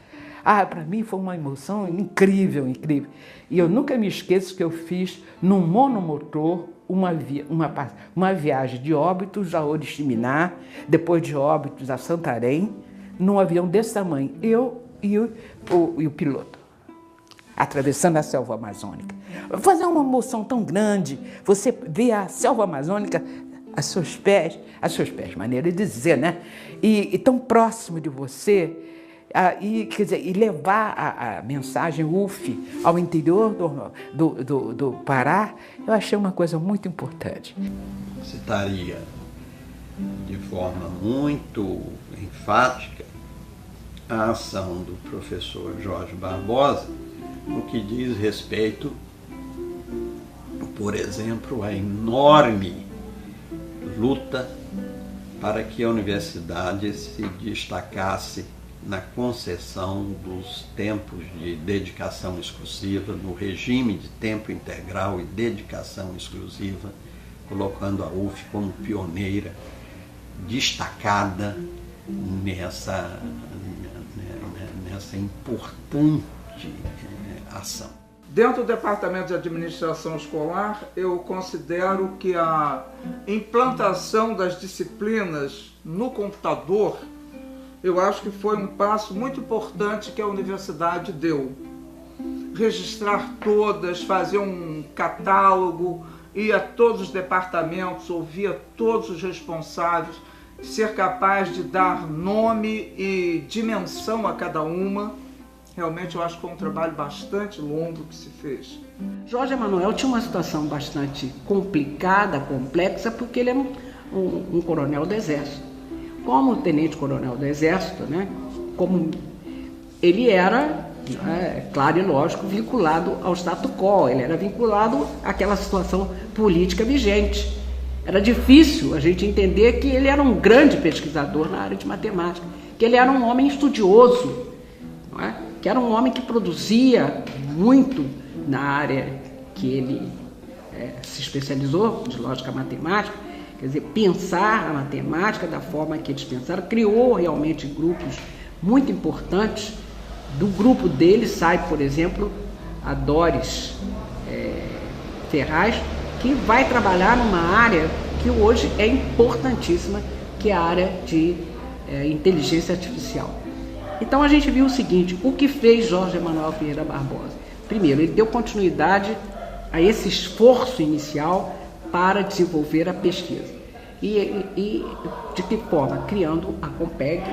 para mim foi uma emoção incrível, incrível. E eu nunca me esqueço que eu fiz num monomotor uma viagem de Óbidos a Oriximiná, depois de Óbidos a Santarém, num avião desse tamanho, eu e o piloto, atravessando a selva amazônica. Fazer uma emoção tão grande, você vê a selva amazônica a seus pés, maneira de dizer, né? E tão próximo de você, quer dizer, e levar a mensagem UF ao interior do Pará, eu achei uma coisa muito importante. Citaria de forma muito enfática a ação do professor Jorge Barbosa no que diz respeito, por exemplo, à enorme luta para que a universidade se destacasse na concessão dos tempos de dedicação exclusiva, no regime de tempo integral e dedicação exclusiva, colocando a UF como pioneira, destacada nessa importante ação. Dentro do Departamento de Administração Escolar, eu considero que a implantação das disciplinas no computador, eu acho que foi um passo muito importante que a universidade deu. Registrar todas, fazer um catálogo, ir a todos os departamentos, ouvir a todos os responsáveis, ser capaz de dar nome e dimensão a cada uma. Realmente eu acho que foi um trabalho bastante longo que se fez. Jorge Emanuel tinha uma situação bastante complicada, complexa, porque ele era um coronel do Exército. Como tenente-coronel do Exército, né, como ele era, claro e lógico, vinculado ao status quo, ele era vinculado àquela situação política vigente. Era difícil a gente entender que ele era um grande pesquisador na área de matemática, que ele era um homem estudioso, não é? Que era um homem que produzia muito na área que ele se especializou, de lógica matemática, quer dizer, pensar a matemática da forma que eles pensaram, criou realmente grupos muito importantes. Do grupo dele sai, por exemplo, a Doris Ferraz, que vai trabalhar numa área que hoje é importantíssima, que é a área de inteligência artificial. Então a gente viu o seguinte, o que fez Jorge Emanuel Ferreira Barbosa? Primeiro, ele deu continuidade a esse esforço inicial para desenvolver a pesquisa. E de que forma? Criando a Compeg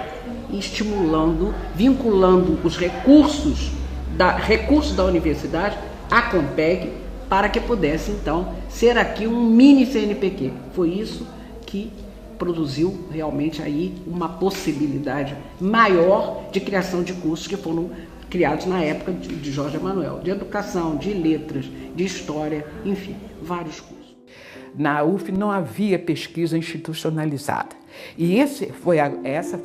e estimulando, vinculando os recursos da universidade à Compeg, para que pudesse, então, ser aqui um mini CNPq. Foi isso que produziu realmente aí uma possibilidade maior de criação de cursos que foram criados na época de Jorge Emanuel, de educação, de letras, de história, enfim, vários cursos. Na UF não havia pesquisa institucionalizada. E essa foi a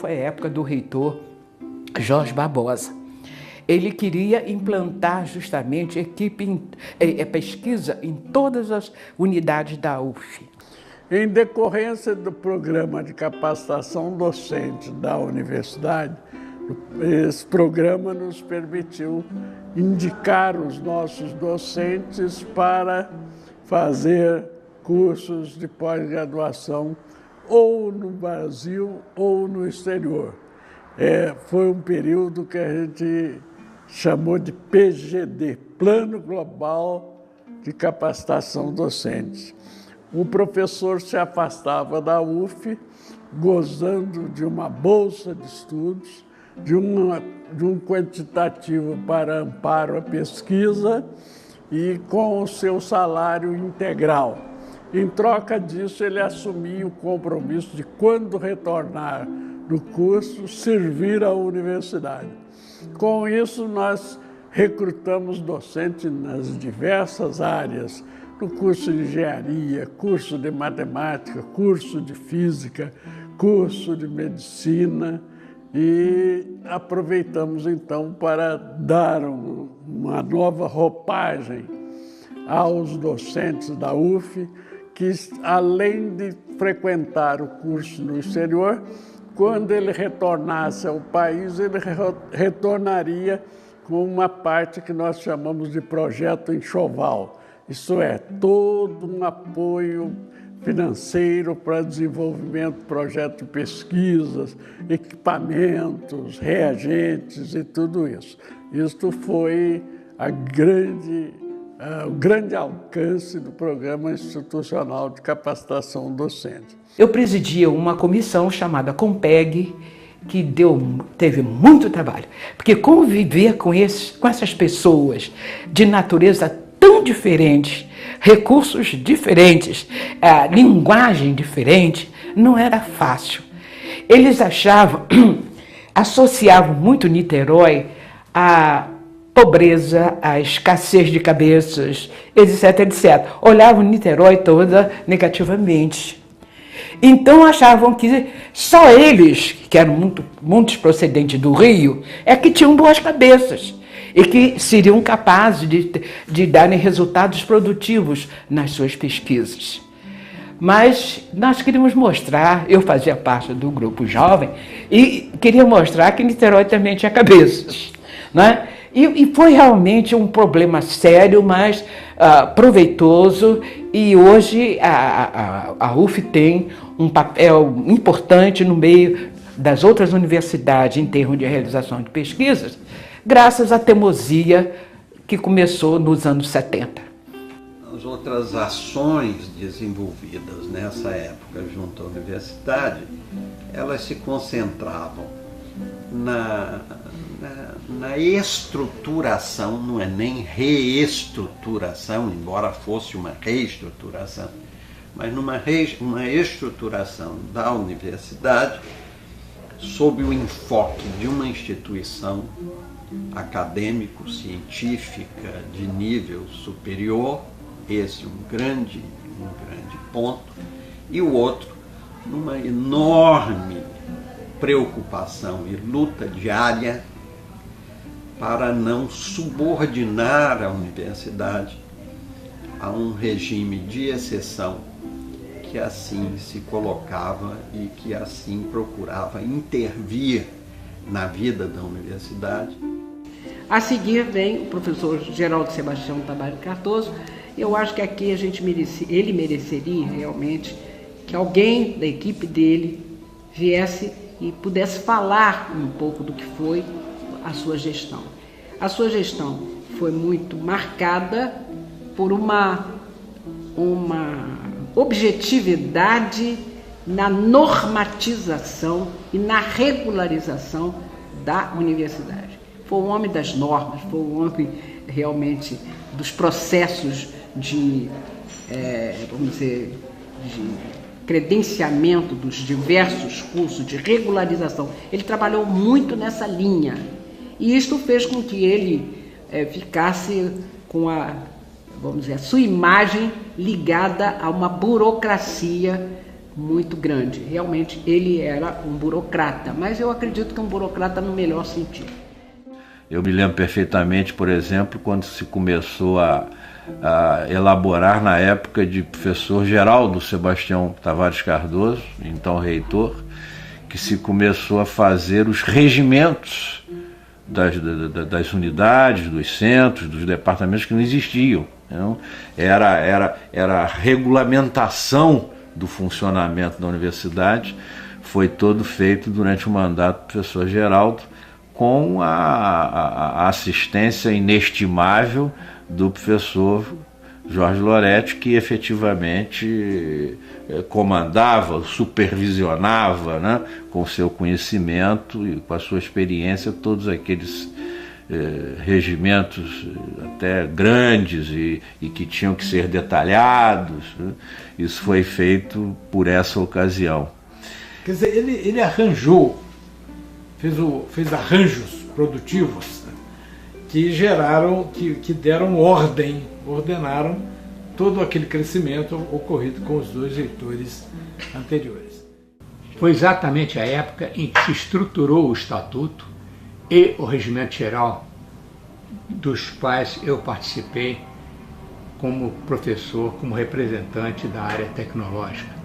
época do reitor Jorge Barbosa. Ele queria implantar justamente pesquisa em todas as unidades da UF. Em decorrência do programa de capacitação docente da universidade, esse programa nos permitiu indicar os nossos docentes para fazer cursos de pós-graduação ou no Brasil ou no exterior. Foi um período que a gente chamou de PGD, Plano Global de Capacitação Docente. O professor se afastava da UF, gozando de uma bolsa de estudos, de um quantitativo para amparo à pesquisa e com o seu salário integral. Em troca disso, ele assumia o compromisso de, quando retornar do curso, servir à universidade. Com isso, nós recrutamos docentes nas diversas áreas, no curso de engenharia, curso de matemática, curso de física, curso de medicina, e aproveitamos então para dar uma nova roupagem aos docentes da UF, que além de frequentar o curso no exterior, quando ele retornasse ao país, ele retornaria com uma parte que nós chamamos de projeto enxoval. Isso é, todo um apoio financeiro para desenvolvimento de projetos de pesquisas, equipamentos, reagentes e tudo isso. Isto foi o grande alcance do Programa Institucional de Capacitação Docente. Eu presidia uma comissão chamada Compeg, que teve muito trabalho, porque conviver com essas pessoas de natureza tão diferente, recursos diferentes, linguagem diferente, não era fácil. Eles associavam muito Niterói à pobreza, à escassez de cabeças, etc, etc. Olhavam Niterói toda negativamente. Então achavam que só eles, que eram muitos procedentes do Rio, que tinham boas cabeças e que seriam capazes de darem resultados produtivos nas suas pesquisas. Mas nós queríamos mostrar, eu fazia parte do grupo jovem, e queria mostrar que Niterói também tinha cabeças, né? E foi realmente um problema sério, mas proveitoso, e hoje a UF tem um papel importante no meio das outras universidades em termos de realização de pesquisas, graças à teimosia que começou nos anos 70. As outras ações desenvolvidas nessa época junto à universidade, elas se concentravam na estruturação, não é nem reestruturação, embora fosse uma reestruturação, mas uma estruturação da universidade sob o enfoque de uma instituição acadêmico-científica de nível superior, esse um grande ponto, e o outro numa enorme preocupação e luta diária para não subordinar a universidade a um regime de exceção que assim se colocava e que assim procurava intervir na vida da universidade. A seguir vem o professor Geraldo Sebastião Tavares Cardoso. Eu acho que aqui ele mereceria realmente que alguém da equipe dele viesse e pudesse falar um pouco do que foi a sua gestão. A sua gestão foi muito marcada por uma objetividade na normatização e na regularização da universidade. Foi um homem das normas, foi um homem realmente dos processos de, vamos dizer, de credenciamento dos diversos cursos, de regularização. Ele trabalhou muito nessa linha e isto fez com que ele ficasse com a sua imagem ligada a uma burocracia muito grande. Realmente ele era um burocrata, mas eu acredito que um burocrata no melhor sentido. Eu me lembro perfeitamente, por exemplo, quando se começou a elaborar na época de professor Geraldo Sebastião Tavares Cardoso, então reitor, que se começou a fazer os regimentos das unidades, dos centros, dos departamentos que não existiam. Então, era a regulamentação do funcionamento da universidade, foi todo feito durante o mandato do professor Geraldo, com a assistência inestimável do professor Jorge Loretti, que efetivamente comandava, supervisionava, né, com seu conhecimento e com a sua experiência todos aqueles regimentos até grandes e que tinham que ser detalhados, né? Isso foi feito por essa ocasião. Quer dizer, ele arranjou, fez arranjos produtivos, né, que geraram, que deram ordem, ordenaram todo aquele crescimento ocorrido com os dois reitores anteriores. Foi exatamente a época em que se estruturou o Estatuto e o Regimento Geral, dos quais eu participei como professor, como representante da área tecnológica.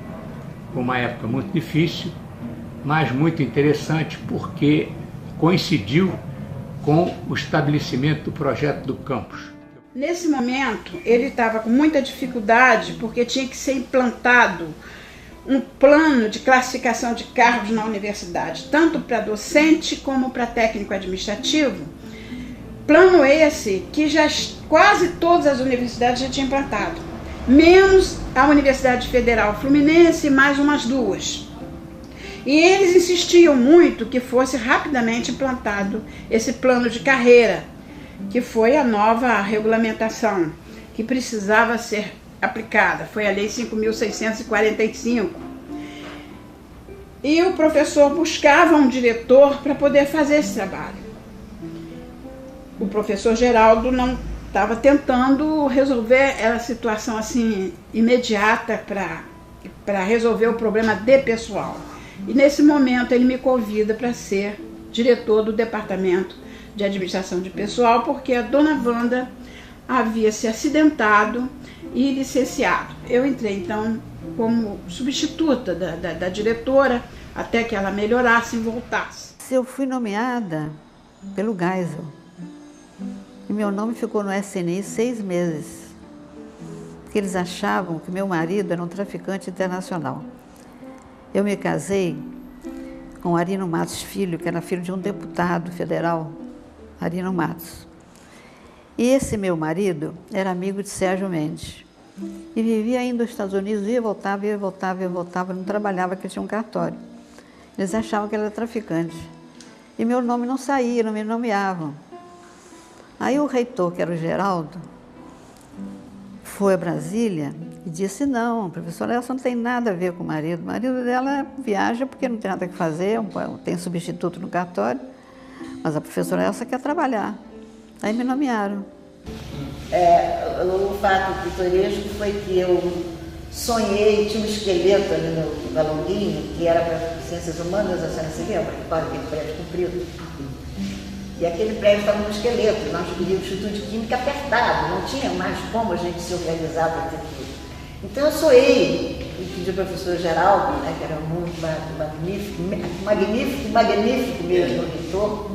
Foi uma época muito difícil, mas muito interessante porque coincidiu com o estabelecimento do projeto do campus. Nesse momento, ele estava com muita dificuldade porque tinha que ser implantado um plano de classificação de cargos na universidade, tanto para docente como para técnico administrativo. Plano esse que já quase todas as universidades já tinham implantado, menos a Universidade Federal Fluminense e mais umas duas. E eles insistiam muito que fosse rapidamente implantado esse plano de carreira, que foi a nova regulamentação que precisava ser aplicada, foi a Lei 5.645. E o professor buscava um diretor para poder fazer esse trabalho. O professor Geraldo não estava tentando resolver a situação assim imediata para resolver o problema de pessoal. E nesse momento ele me convida para ser diretor do Departamento de Administração de Pessoal, porque a dona Wanda havia se acidentado e licenciado. Eu entrei então como substituta da diretora até que ela melhorasse e voltasse. Eu fui nomeada pelo Geisel e meu nome ficou no SNI 6 meses, porque eles achavam que meu marido era um traficante internacional. Eu me casei com Arino Matos Filho, que era filho de um deputado federal, Arino Matos. E esse meu marido era amigo de Sérgio Mendes. E vivia indo aos Estados Unidos, ia e voltava, não trabalhava porque tinha um cartório. Eles achavam que ele era traficante. e meu nome não saía, não me nomeavam. Aí o reitor, que era o Geraldo, foi a Brasília e disse, não, professora Elsa não tem nada a ver com o marido. O marido dela viaja porque não tem nada que fazer, tem substituto no cartório, mas a professora Elsa quer trabalhar. Aí me nomearam. O fato pitoresco foi que eu sonhei, tinha um esqueleto ali no Galonguinho, que era para ciências humanas, a senhora se lembra? Aquele prédio comprido. E aquele prédio estava no esqueleto, nós queríamos o Instituto de Química apertado, não tinha mais como a gente se organizar para ter tudo. Então eu sonhei, e pedi ao professor Geraldo, né, que era muito magnífico mesmo, o reitor,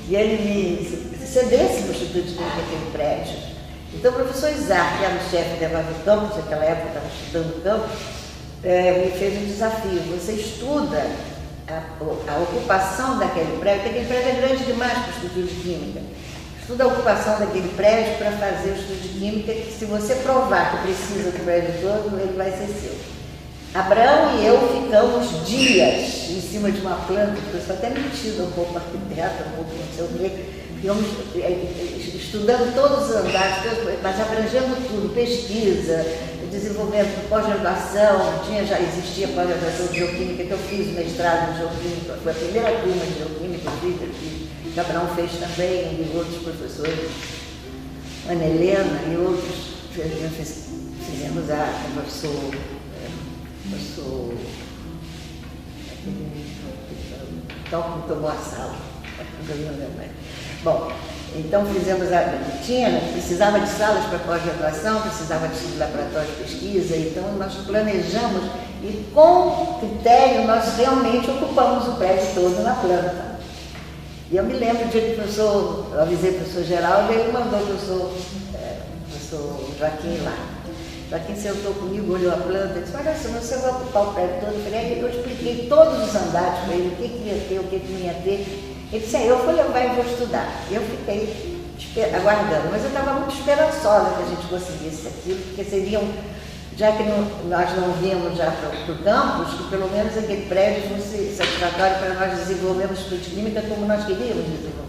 e ele me cedesse no Instituto de Química aquele prédio. Então o professor Isaac, que era o chefe da Evandro Campos, naquela época estava estudando Campos, me fez um desafio. Você estuda a ocupação daquele prédio, porque aquele prédio é grande demais para o Instituto de Química. Estuda a ocupação daquele prédio para fazer o Instituto de Química, que se você provar que precisa do prédio todo, ele vai ser seu. Abraão e eu ficamos dias em cima de uma planta, porque eu sou até metida um pouco arquiteta, um pouco não sei o quê, ficamos estudando todos os andares, mas abrangendo tudo, pesquisa, desenvolvimento, pós-graduação, já existia pós-graduação de geoquímica, que eu fiz o mestrado em geoquímica, foi a primeira turma de geoquímica que Abraão fez também, e outros professores, Ana Helena e outros, fizemos a professor tal que tomou a sala, bom, então fizemos precisava de salas para pós-graduação, precisava de laboratório de pesquisa, então nós planejamos e com critério nós realmente ocupamos o prédio todo na planta. E eu me lembro do dia que eu avisei o professor Geraldo e ele mandou o professor Joaquim lá. Joaquim sentou comigo, olhou a planta e disse, olha, se você vai ocupar o prédio todo, eu expliquei todos os andares para ele, o que ia ter, o que não ia ter. Ele disse, eu vou levar e vou estudar. Eu fiquei aguardando, mas eu estava muito esperançosa que a gente conseguisse aquilo, porque seriam, já que nós não vínhamos já para o campus, que pelo menos aquele prédio fosse satisfatório para nós desenvolvermos o Instituto de Química como nós queríamos desenvolver.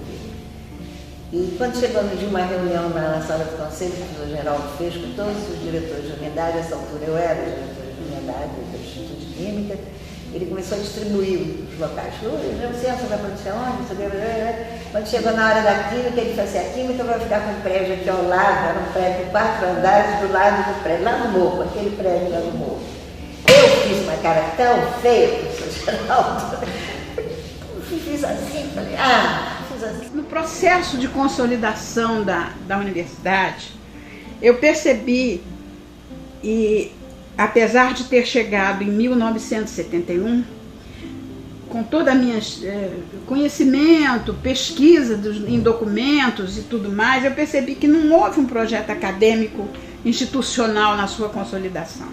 E quando chegou no dia uma reunião na sala do conselho, que o professor Geraldo fez com todos os diretores de unidade, nessa altura eu era diretor de unidade do Instituto de Química, ele começou a distribuir os locais. Você vai para onde? Quando chegou na hora da química, ele falou assim, a química vai ficar com um prédio aqui ao lado, era um prédio de 4 andares do lado do prédio, lá no morro, aquele prédio lá no morro. Eu fiz uma cara tão feia, professor Geraldo, fiz assim, falei, fiz assim. No processo de consolidação da universidade, eu percebi, e apesar de ter chegado em 1971, com todo o meu conhecimento, pesquisa em documentos e tudo mais, eu percebi que não houve um projeto acadêmico institucional na sua consolidação.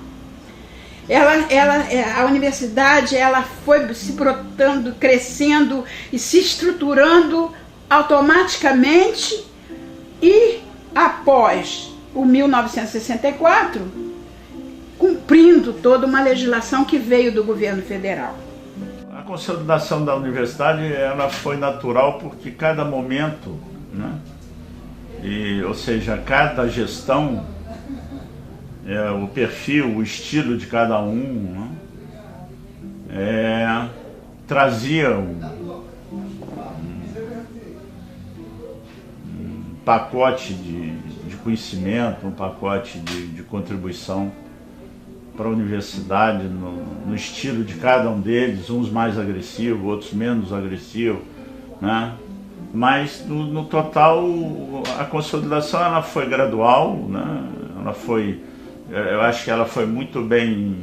A universidade foi se brotando, crescendo e se estruturando automaticamente e após o 1964, cumprindo toda uma legislação que veio do governo federal. A consolidação da universidade ela foi natural porque cada momento, né, ou seja, cada gestão, o perfil, o estilo de cada um, né, trazia um pacote de conhecimento, um pacote de contribuição para a universidade, no estilo de cada um deles, uns mais agressivos, outros menos agressivos, né? Mas no total a consolidação ela foi gradual, né? Eu acho que ela foi muito bem,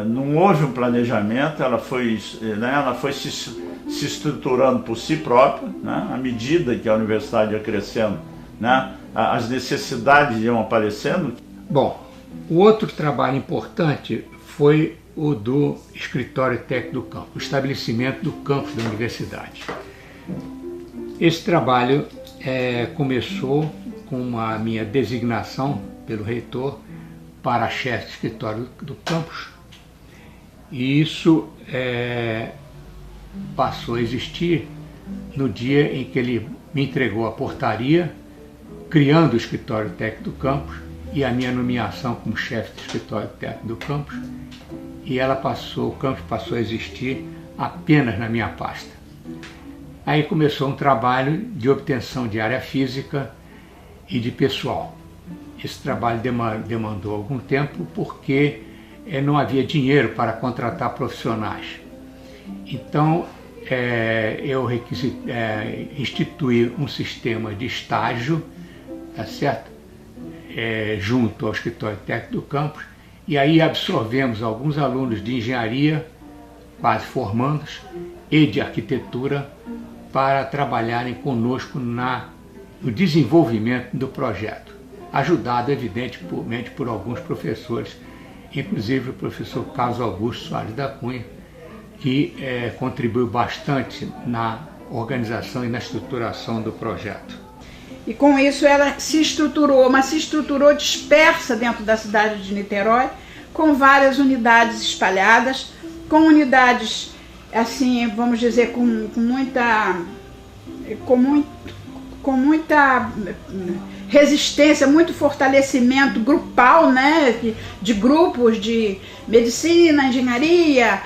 não houve um planejamento, ela foi se estruturando por si própria, né? À medida que a universidade ia crescendo, né? As necessidades iam aparecendo. Bom, o outro trabalho importante foi o do Escritório Técnico do Campus, o estabelecimento do campus da universidade. Esse trabalho começou com a minha designação pelo reitor para chefe de escritório do campus, e isso passou a existir no dia em que ele me entregou a portaria, criando o escritório técnico do campus e a minha nomeação como chefe do escritório técnico do campus, e o campus passou a existir apenas na minha pasta. Aí começou um trabalho de obtenção de área física e de pessoal. Esse trabalho demandou algum tempo porque não havia dinheiro para contratar profissionais. Então, eu instituí um sistema de estágio, tá certo? Junto ao escritório técnico do campus, e aí absorvemos alguns alunos de engenharia, quase formandos, e de arquitetura, para trabalharem conosco no desenvolvimento do projeto, ajudado evidentemente por alguns professores, inclusive o professor Carlos Augusto Soares da Cunha, que contribuiu bastante na organização e na estruturação do projeto. E com isso ela se estruturou, mas se estruturou dispersa dentro da cidade de Niterói, com várias unidades espalhadas, com unidades, assim, vamos dizer, com muita resistência, muito fortalecimento grupal, né, de grupos de medicina, engenharia,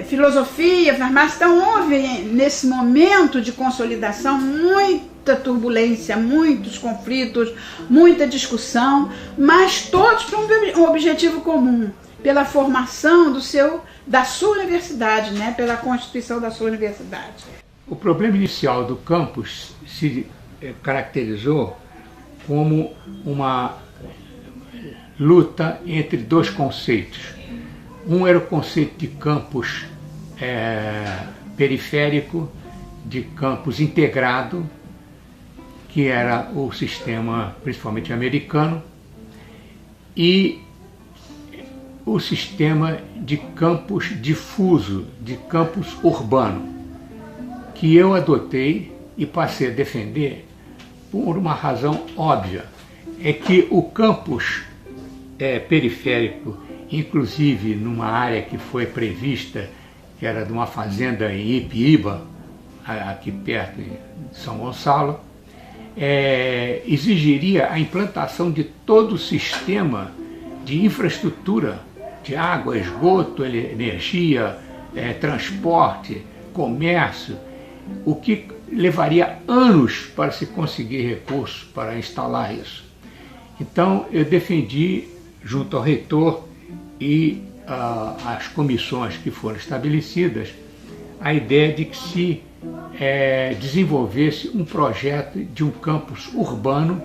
filosofia, farmácia. Então houve, nesse momento de consolidação, muita turbulência, muitos conflitos, muita discussão, mas todos para um objetivo comum, pela formação da sua universidade, né, pela constituição da sua universidade. O problema inicial do campus se caracterizou como uma luta entre dois conceitos. Um era o conceito de campus periférico, de campus integrado, que era o sistema principalmente americano, e o sistema de campus difuso, de campus urbano, que eu adotei e passei a defender por uma razão óbvia. É que o campus periférico, inclusive numa área que foi prevista, que era de uma fazenda em Ipiíba, aqui perto de São Gonçalo, exigiria a implantação de todo o sistema de infraestrutura, de água, esgoto, energia, transporte, comércio, o que levaria anos para se conseguir recursos para instalar isso. Então eu defendi, junto ao reitor e às comissões que foram estabelecidas, a ideia de que se desenvolvesse um projeto de um campus urbano,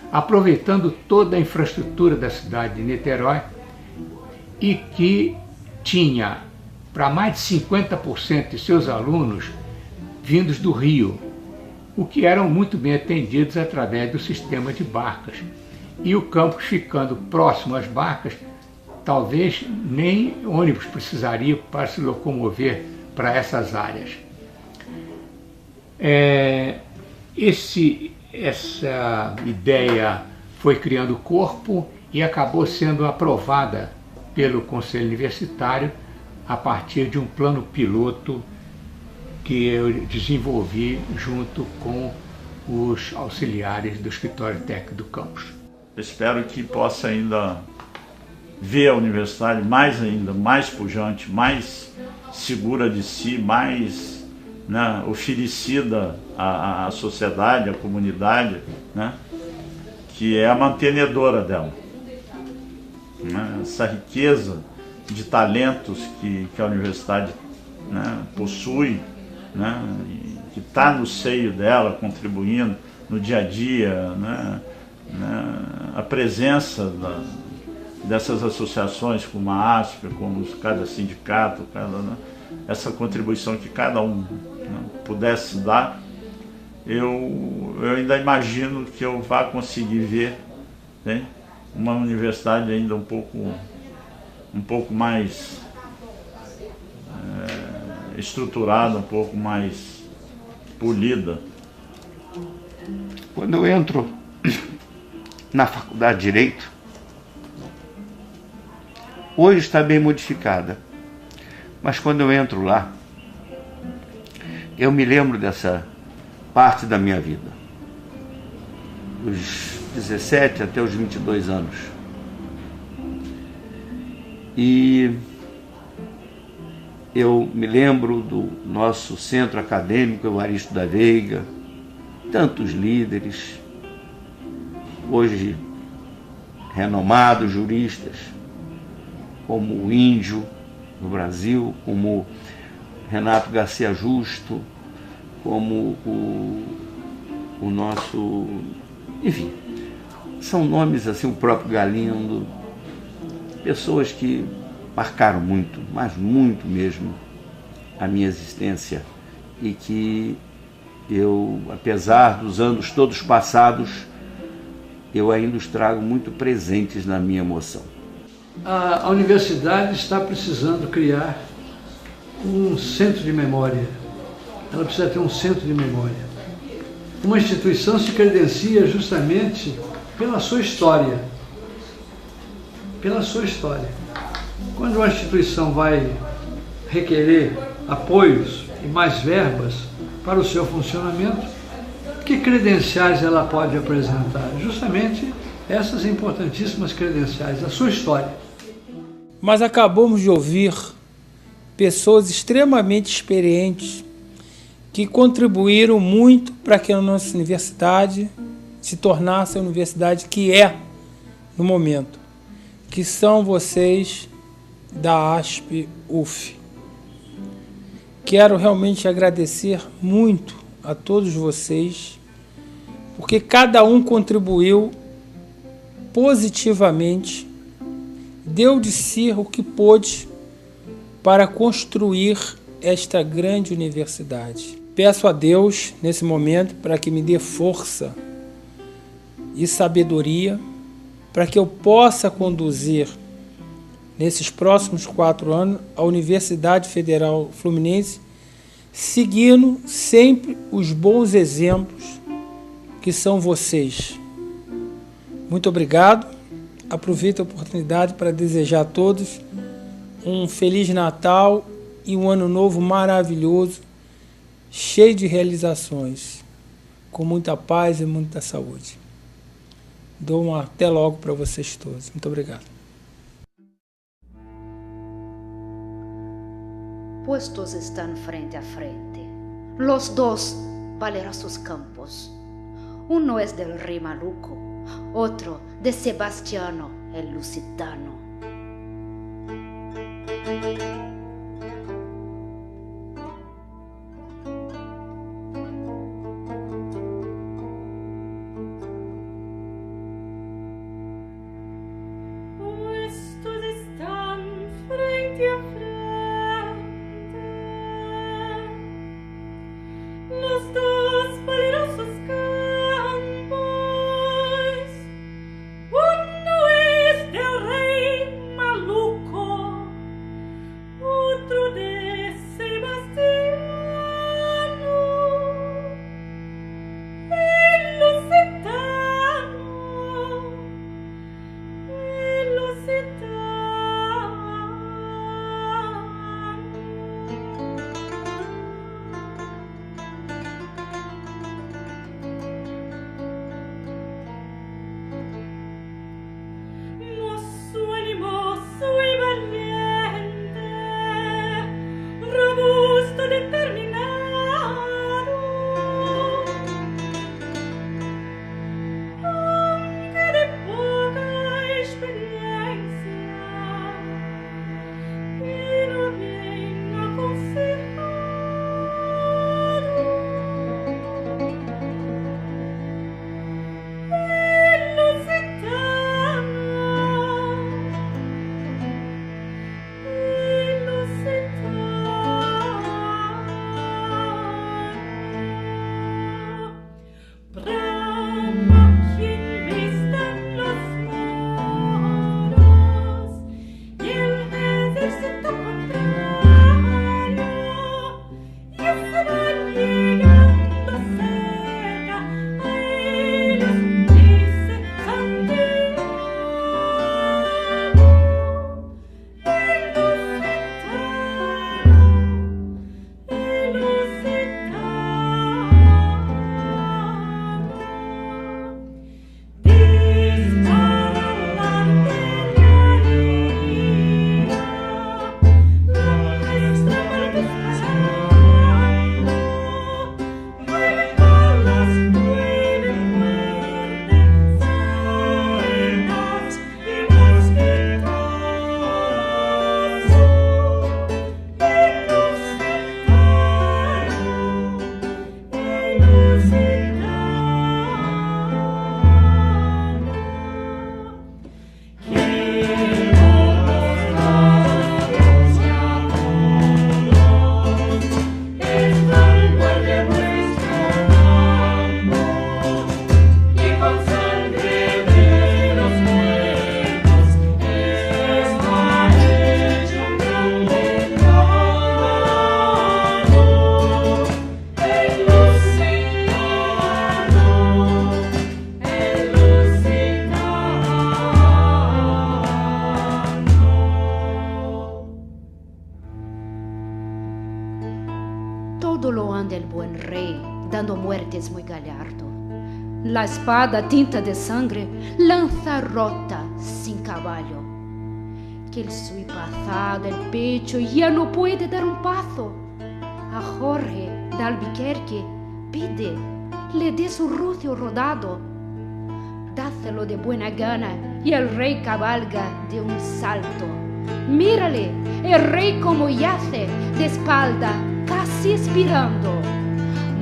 aproveitando toda a infraestrutura da cidade de Niterói, e que tinha para mais de 50% de seus alunos vindos do Rio, o que eram muito bem atendidos através do sistema de barcas. E o campus ficando próximo às barcas, talvez nem ônibus precisaria para se locomover para essas áreas. Essa ideia foi criando corpo e acabou sendo aprovada pelo Conselho Universitário a partir de um plano piloto que eu desenvolvi junto com os auxiliares do escritório técnico do campus. Espero que possa ainda ver a universidade mais pujante, mais segura de si, mais, né, oferecida à sociedade, à comunidade, né, que é a mantenedora dela. Né, essa riqueza de talentos que a universidade, né, possui, né, que está no seio dela, contribuindo no dia a dia, né, a presença dessas associações como a ASP, como cada sindicato, né, essa contribuição que cada um, né, pudesse dar, eu ainda imagino que eu vá conseguir ver, né, uma universidade ainda um pouco mais estruturada, um pouco mais polida. Quando eu entro na Faculdade de Direito, hoje está bem modificada, mas quando eu entro lá, eu me lembro dessa parte da minha vida, dos 17 até os 22 anos. E eu me lembro do nosso centro acadêmico Evaristo da Veiga, tantos líderes, hoje renomados juristas, como o Índio no Brasil, como Renato Garcia Justo, como o nosso... Enfim, são nomes assim, o próprio Galindo, pessoas que marcaram muito, mas muito mesmo, a minha existência e que eu, apesar dos anos todos passados, eu ainda os trago muito presentes na minha emoção. A universidade está precisando criar um centro de memória. Ela precisa ter um centro de memória. Uma instituição se credencia justamente pela sua história. Pela sua história. Quando uma instituição vai requerer apoios e mais verbas para o seu funcionamento, que credenciais ela pode apresentar? Justamente essas importantíssimas credenciais, a sua história. Mas acabamos de ouvir pessoas extremamente experientes que contribuíram muito para que a nossa universidade se tornasse a universidade que é no momento, que são vocês da ASP-UF. Quero realmente agradecer muito a todos vocês, porque cada um contribuiu positivamente, deu de si o que pôde para construir esta grande universidade. Peço a Deus, nesse momento, para que me dê força e sabedoria, para que eu possa conduzir, nesses próximos 4 anos, a Universidade Federal Fluminense, seguindo sempre os bons exemplos que são vocês. Muito obrigado. Aproveito a oportunidade para desejar a todos um Feliz Natal e um Ano Novo maravilhoso, cheio de realizações, com muita paz e muita saúde. Dou um até logo para vocês todos. Muito obrigado. Puestos están frente a frente, los dos valerosos campos. Uno es del rey Maluco, otro de Sebastiano el Lusitano. Puestos están frente a frente, los dos valerosos campos. Uno es del rey Todo lo anda el buen rey, dando muertes muy gallardo. La espada tinta de sangre, lanza rota sin caballo. Que el su pasado el pecho ya no puede dar un paso. A Jorge de Albuquerque pide, le dé su rucio rodado. Dáselo de buena gana y el rey cabalga de un salto. Mírale, el rey como yace de espalda, casi expirando.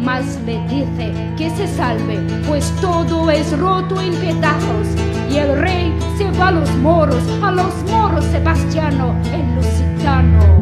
Mas le dice que se salve, pues todo es roto en pedazos. Y el rey se va a los moros Sebastiano, el lusitano.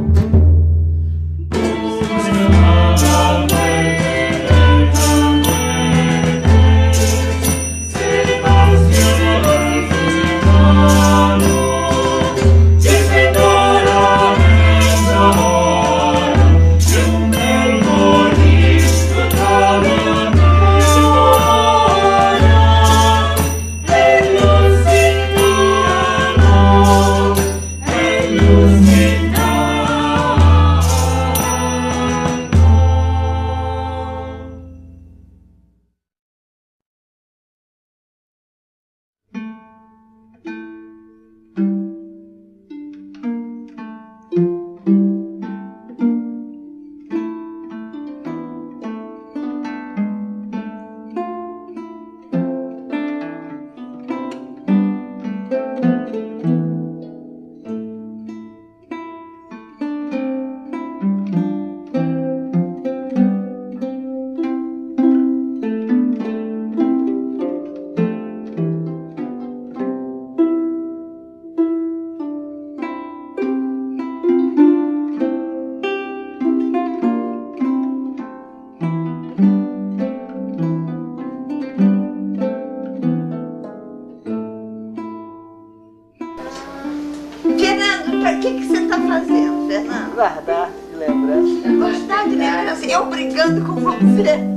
Guardar de lembrança. Gostar de lembrança. Eu brigando com você.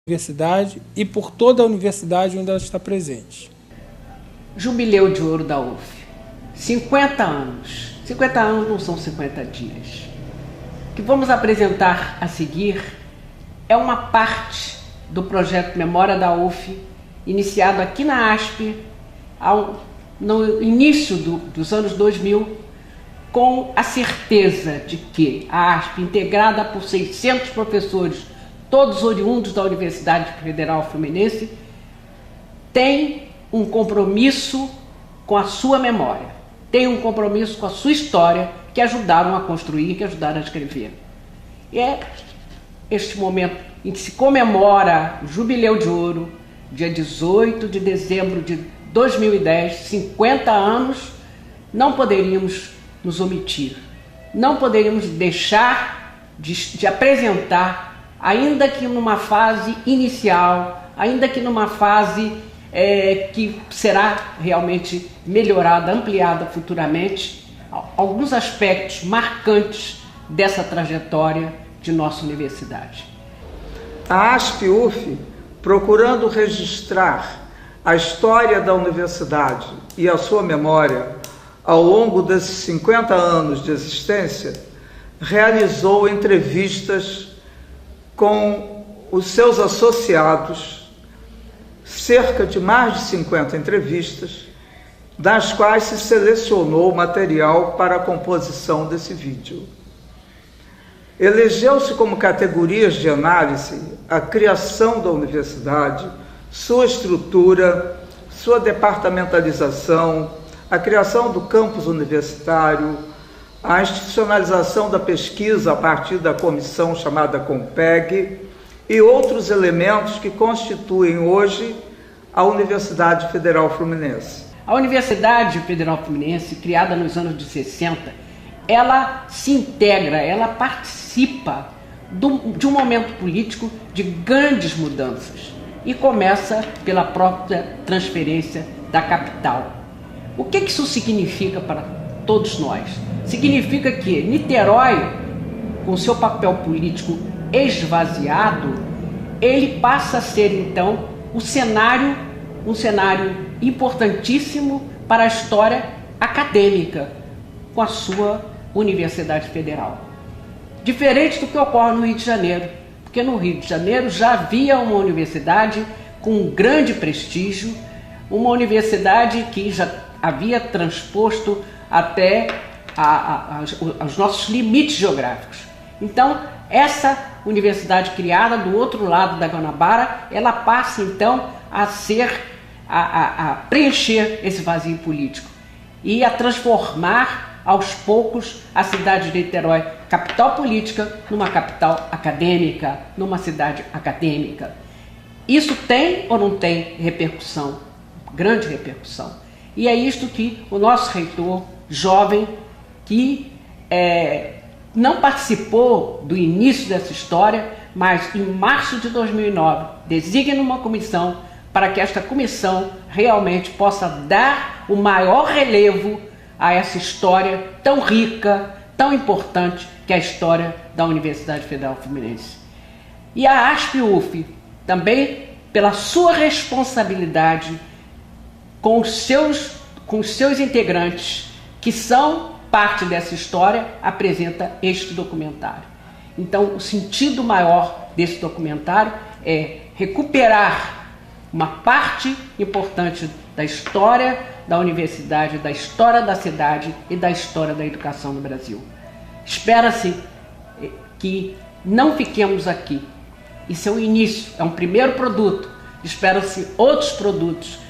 Universidade e por toda a universidade onde ela está presente. Jubileu de Ouro da UF. 50 anos. 50 anos não são 50 dias. O que vamos apresentar a seguir é uma parte do projeto Memória da UF, iniciado aqui na ASP no início dos anos 2000, com a certeza de que a ASP, integrada por 600 professores, todos oriundos da Universidade Federal Fluminense, tem um compromisso com a sua memória, tem um compromisso com a sua história, que ajudaram a construir, que ajudaram a escrever. E é este momento em que se comemora o Jubileu de Ouro, dia 18 de dezembro de 2010, 50 anos, não poderíamos nos omitir, não poderíamos deixar de apresentar, ainda que numa fase inicial, ainda que numa fase que será realmente melhorada, ampliada futuramente, alguns aspectos marcantes dessa trajetória de nossa universidade. A ASP-UF, procurando registrar a história da universidade e a sua memória ao longo desses 50 anos de existência, realizou entrevistas com os seus associados, cerca de mais de 50 entrevistas, das quais se selecionou material para a composição desse vídeo. Elegeu-se como categorias de análise a criação da universidade, sua estrutura, sua departamentalização, a criação do campus universitário, a institucionalização da pesquisa a partir da comissão chamada COMPEG e outros elementos que constituem hoje a Universidade Federal Fluminense. A Universidade Federal Fluminense, criada nos anos de 60, ela se integra, ela participa de um momento político de grandes mudanças e começa pela própria transferência da capital. O que isso significa para todos nós? Significa que Niterói, com seu papel político esvaziado, ele passa a ser então um cenário importantíssimo para a história acadêmica, com a sua Universidade Federal. Diferente do que ocorre no Rio de Janeiro, porque no Rio de Janeiro já havia uma universidade com um grande prestígio, uma universidade que já havia transposto até os nossos limites geográficos. Então, essa universidade criada do outro lado da Guanabara, ela passa então a preencher esse vazio político e a transformar aos poucos a cidade de Niterói, capital política, numa capital acadêmica, numa cidade acadêmica. Isso tem ou não tem repercussão? Grande repercussão. E é isto que o nosso reitor, jovem, que não participou do início dessa história, mas em março de 2009 designa uma comissão para que esta comissão realmente possa dar o maior relevo a essa história tão rica, tão importante, que é a história da Universidade Federal Fluminense. E a ASP-UF, também pela sua responsabilidade com os seus integrantes, que são parte dessa história, apresenta este documentário. Então, o sentido maior desse documentário é recuperar uma parte importante da história da universidade, da história da cidade e da história da educação no Brasil. Espera-se que não fiquemos aqui. Isso é o início, é um primeiro produto. Espera-se outros produtos.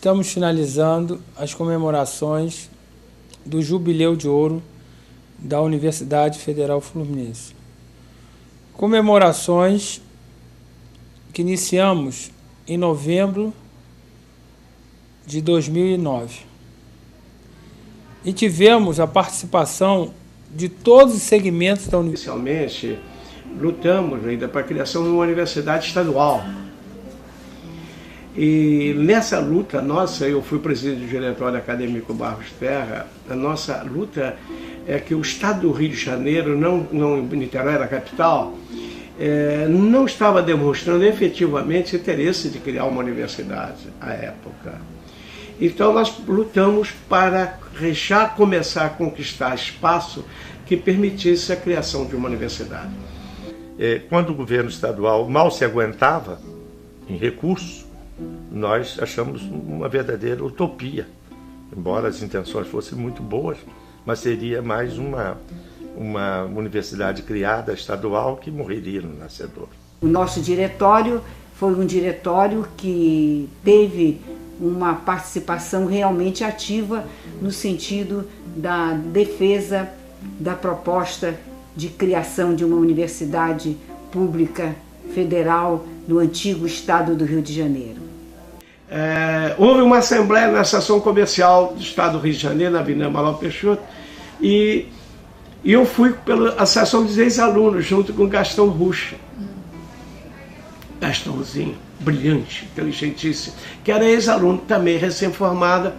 estamos finalizando as comemorações do Jubileu de Ouro da Universidade Federal Fluminense. Comemorações que iniciamos em novembro de 2009. E tivemos a participação de todos os segmentos da universidade. Inicialmente, lutamos ainda para a criação de uma universidade estadual. E nessa luta nossa, eu fui presidente do Diretório Acadêmico Barros Terra, a nossa luta é que o Estado do Rio de Janeiro, não Niterói era a capital, não estava demonstrando efetivamente interesse de criar uma universidade à época. Então nós lutamos para já começar a conquistar espaço que permitisse a criação de uma universidade. Quando o governo estadual mal se aguentava em recursos, nós achamos uma verdadeira utopia, embora as intenções fossem muito boas, mas seria mais uma universidade criada estadual que morreria no nascedor. O nosso diretório foi um diretório que teve uma participação realmente ativa no sentido da defesa da proposta de criação de uma universidade pública federal no antigo estado do Rio de Janeiro. Houve uma assembleia na Associação Comercial do Estado do Rio de Janeiro, na Avenida Amaral Peixoto, e eu fui pela Associação dos Ex-Alunos, junto com Gastão Rucha. Gastãozinho, brilhante, inteligentíssimo, que era ex-aluno também, recém-formada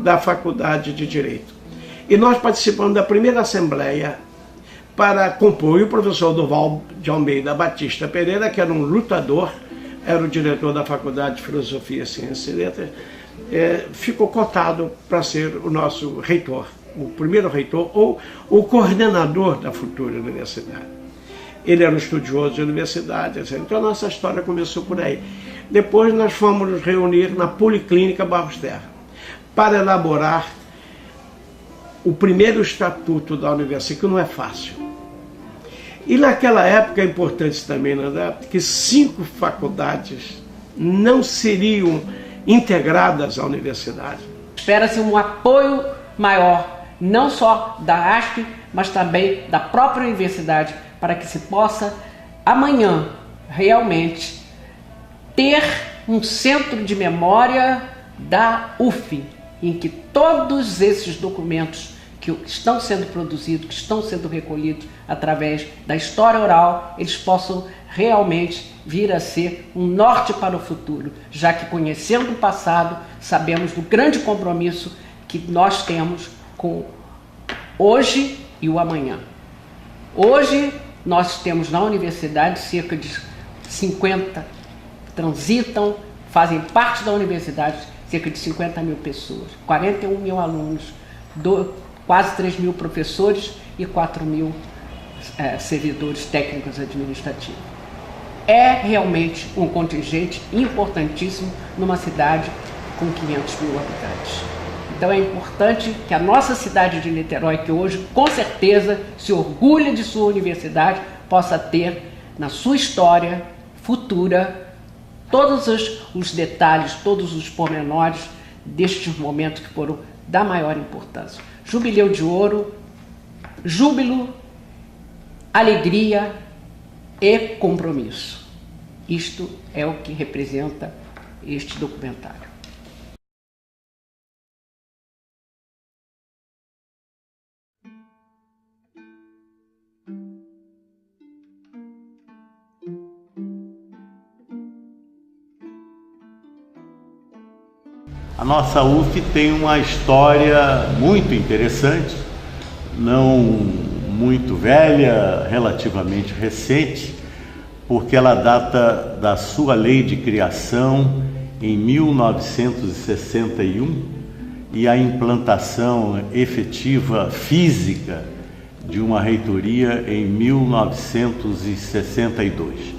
da Faculdade de Direito. E nós participamos da primeira assembleia para compor, e o professor Durval de Almeida Batista Pereira, que era um lutador, era o diretor da Faculdade de Filosofia, Ciência e Letras, ficou cotado para ser o nosso reitor, o primeiro reitor ou o coordenador da futura universidade. Ele era um estudioso de universidade, etc. Então a nossa história começou por aí. Depois nós fomos nos reunir na Policlínica Barros Terra para elaborar o primeiro estatuto da universidade, que não é fácil. E naquela época é importante também, né, que 5 faculdades não seriam integradas à universidade. Espera-se um apoio maior, não só da ASP, mas também da própria universidade, para que se possa amanhã realmente ter um centro de memória da UF, em que todos esses documentos que estão sendo produzidos, que estão sendo recolhidos através da história oral, eles possam realmente vir a ser um norte para o futuro, já que conhecendo o passado, sabemos do grande compromisso que nós temos com hoje e o amanhã. Hoje nós temos na universidade cerca de 50 transitam, fazem parte da universidade, cerca de 50 mil pessoas, 41 mil alunos, quase 3 mil professores e 4 mil servidores técnicos administrativos. É realmente um contingente importantíssimo numa cidade com 500 mil habitantes. Então é importante que a nossa cidade de Niterói, que hoje com certeza se orgulha de sua universidade, possa ter na sua história futura todos os detalhes, todos os pormenores destes momentos que foram da maior importância. Jubileu de Ouro, júbilo, alegria e compromisso. Isto é o que representa este documentário. A nossa UF tem uma história muito interessante, não muito velha, relativamente recente, porque ela data da sua lei de criação em 1961 e a implantação efetiva física de uma reitoria em 1962.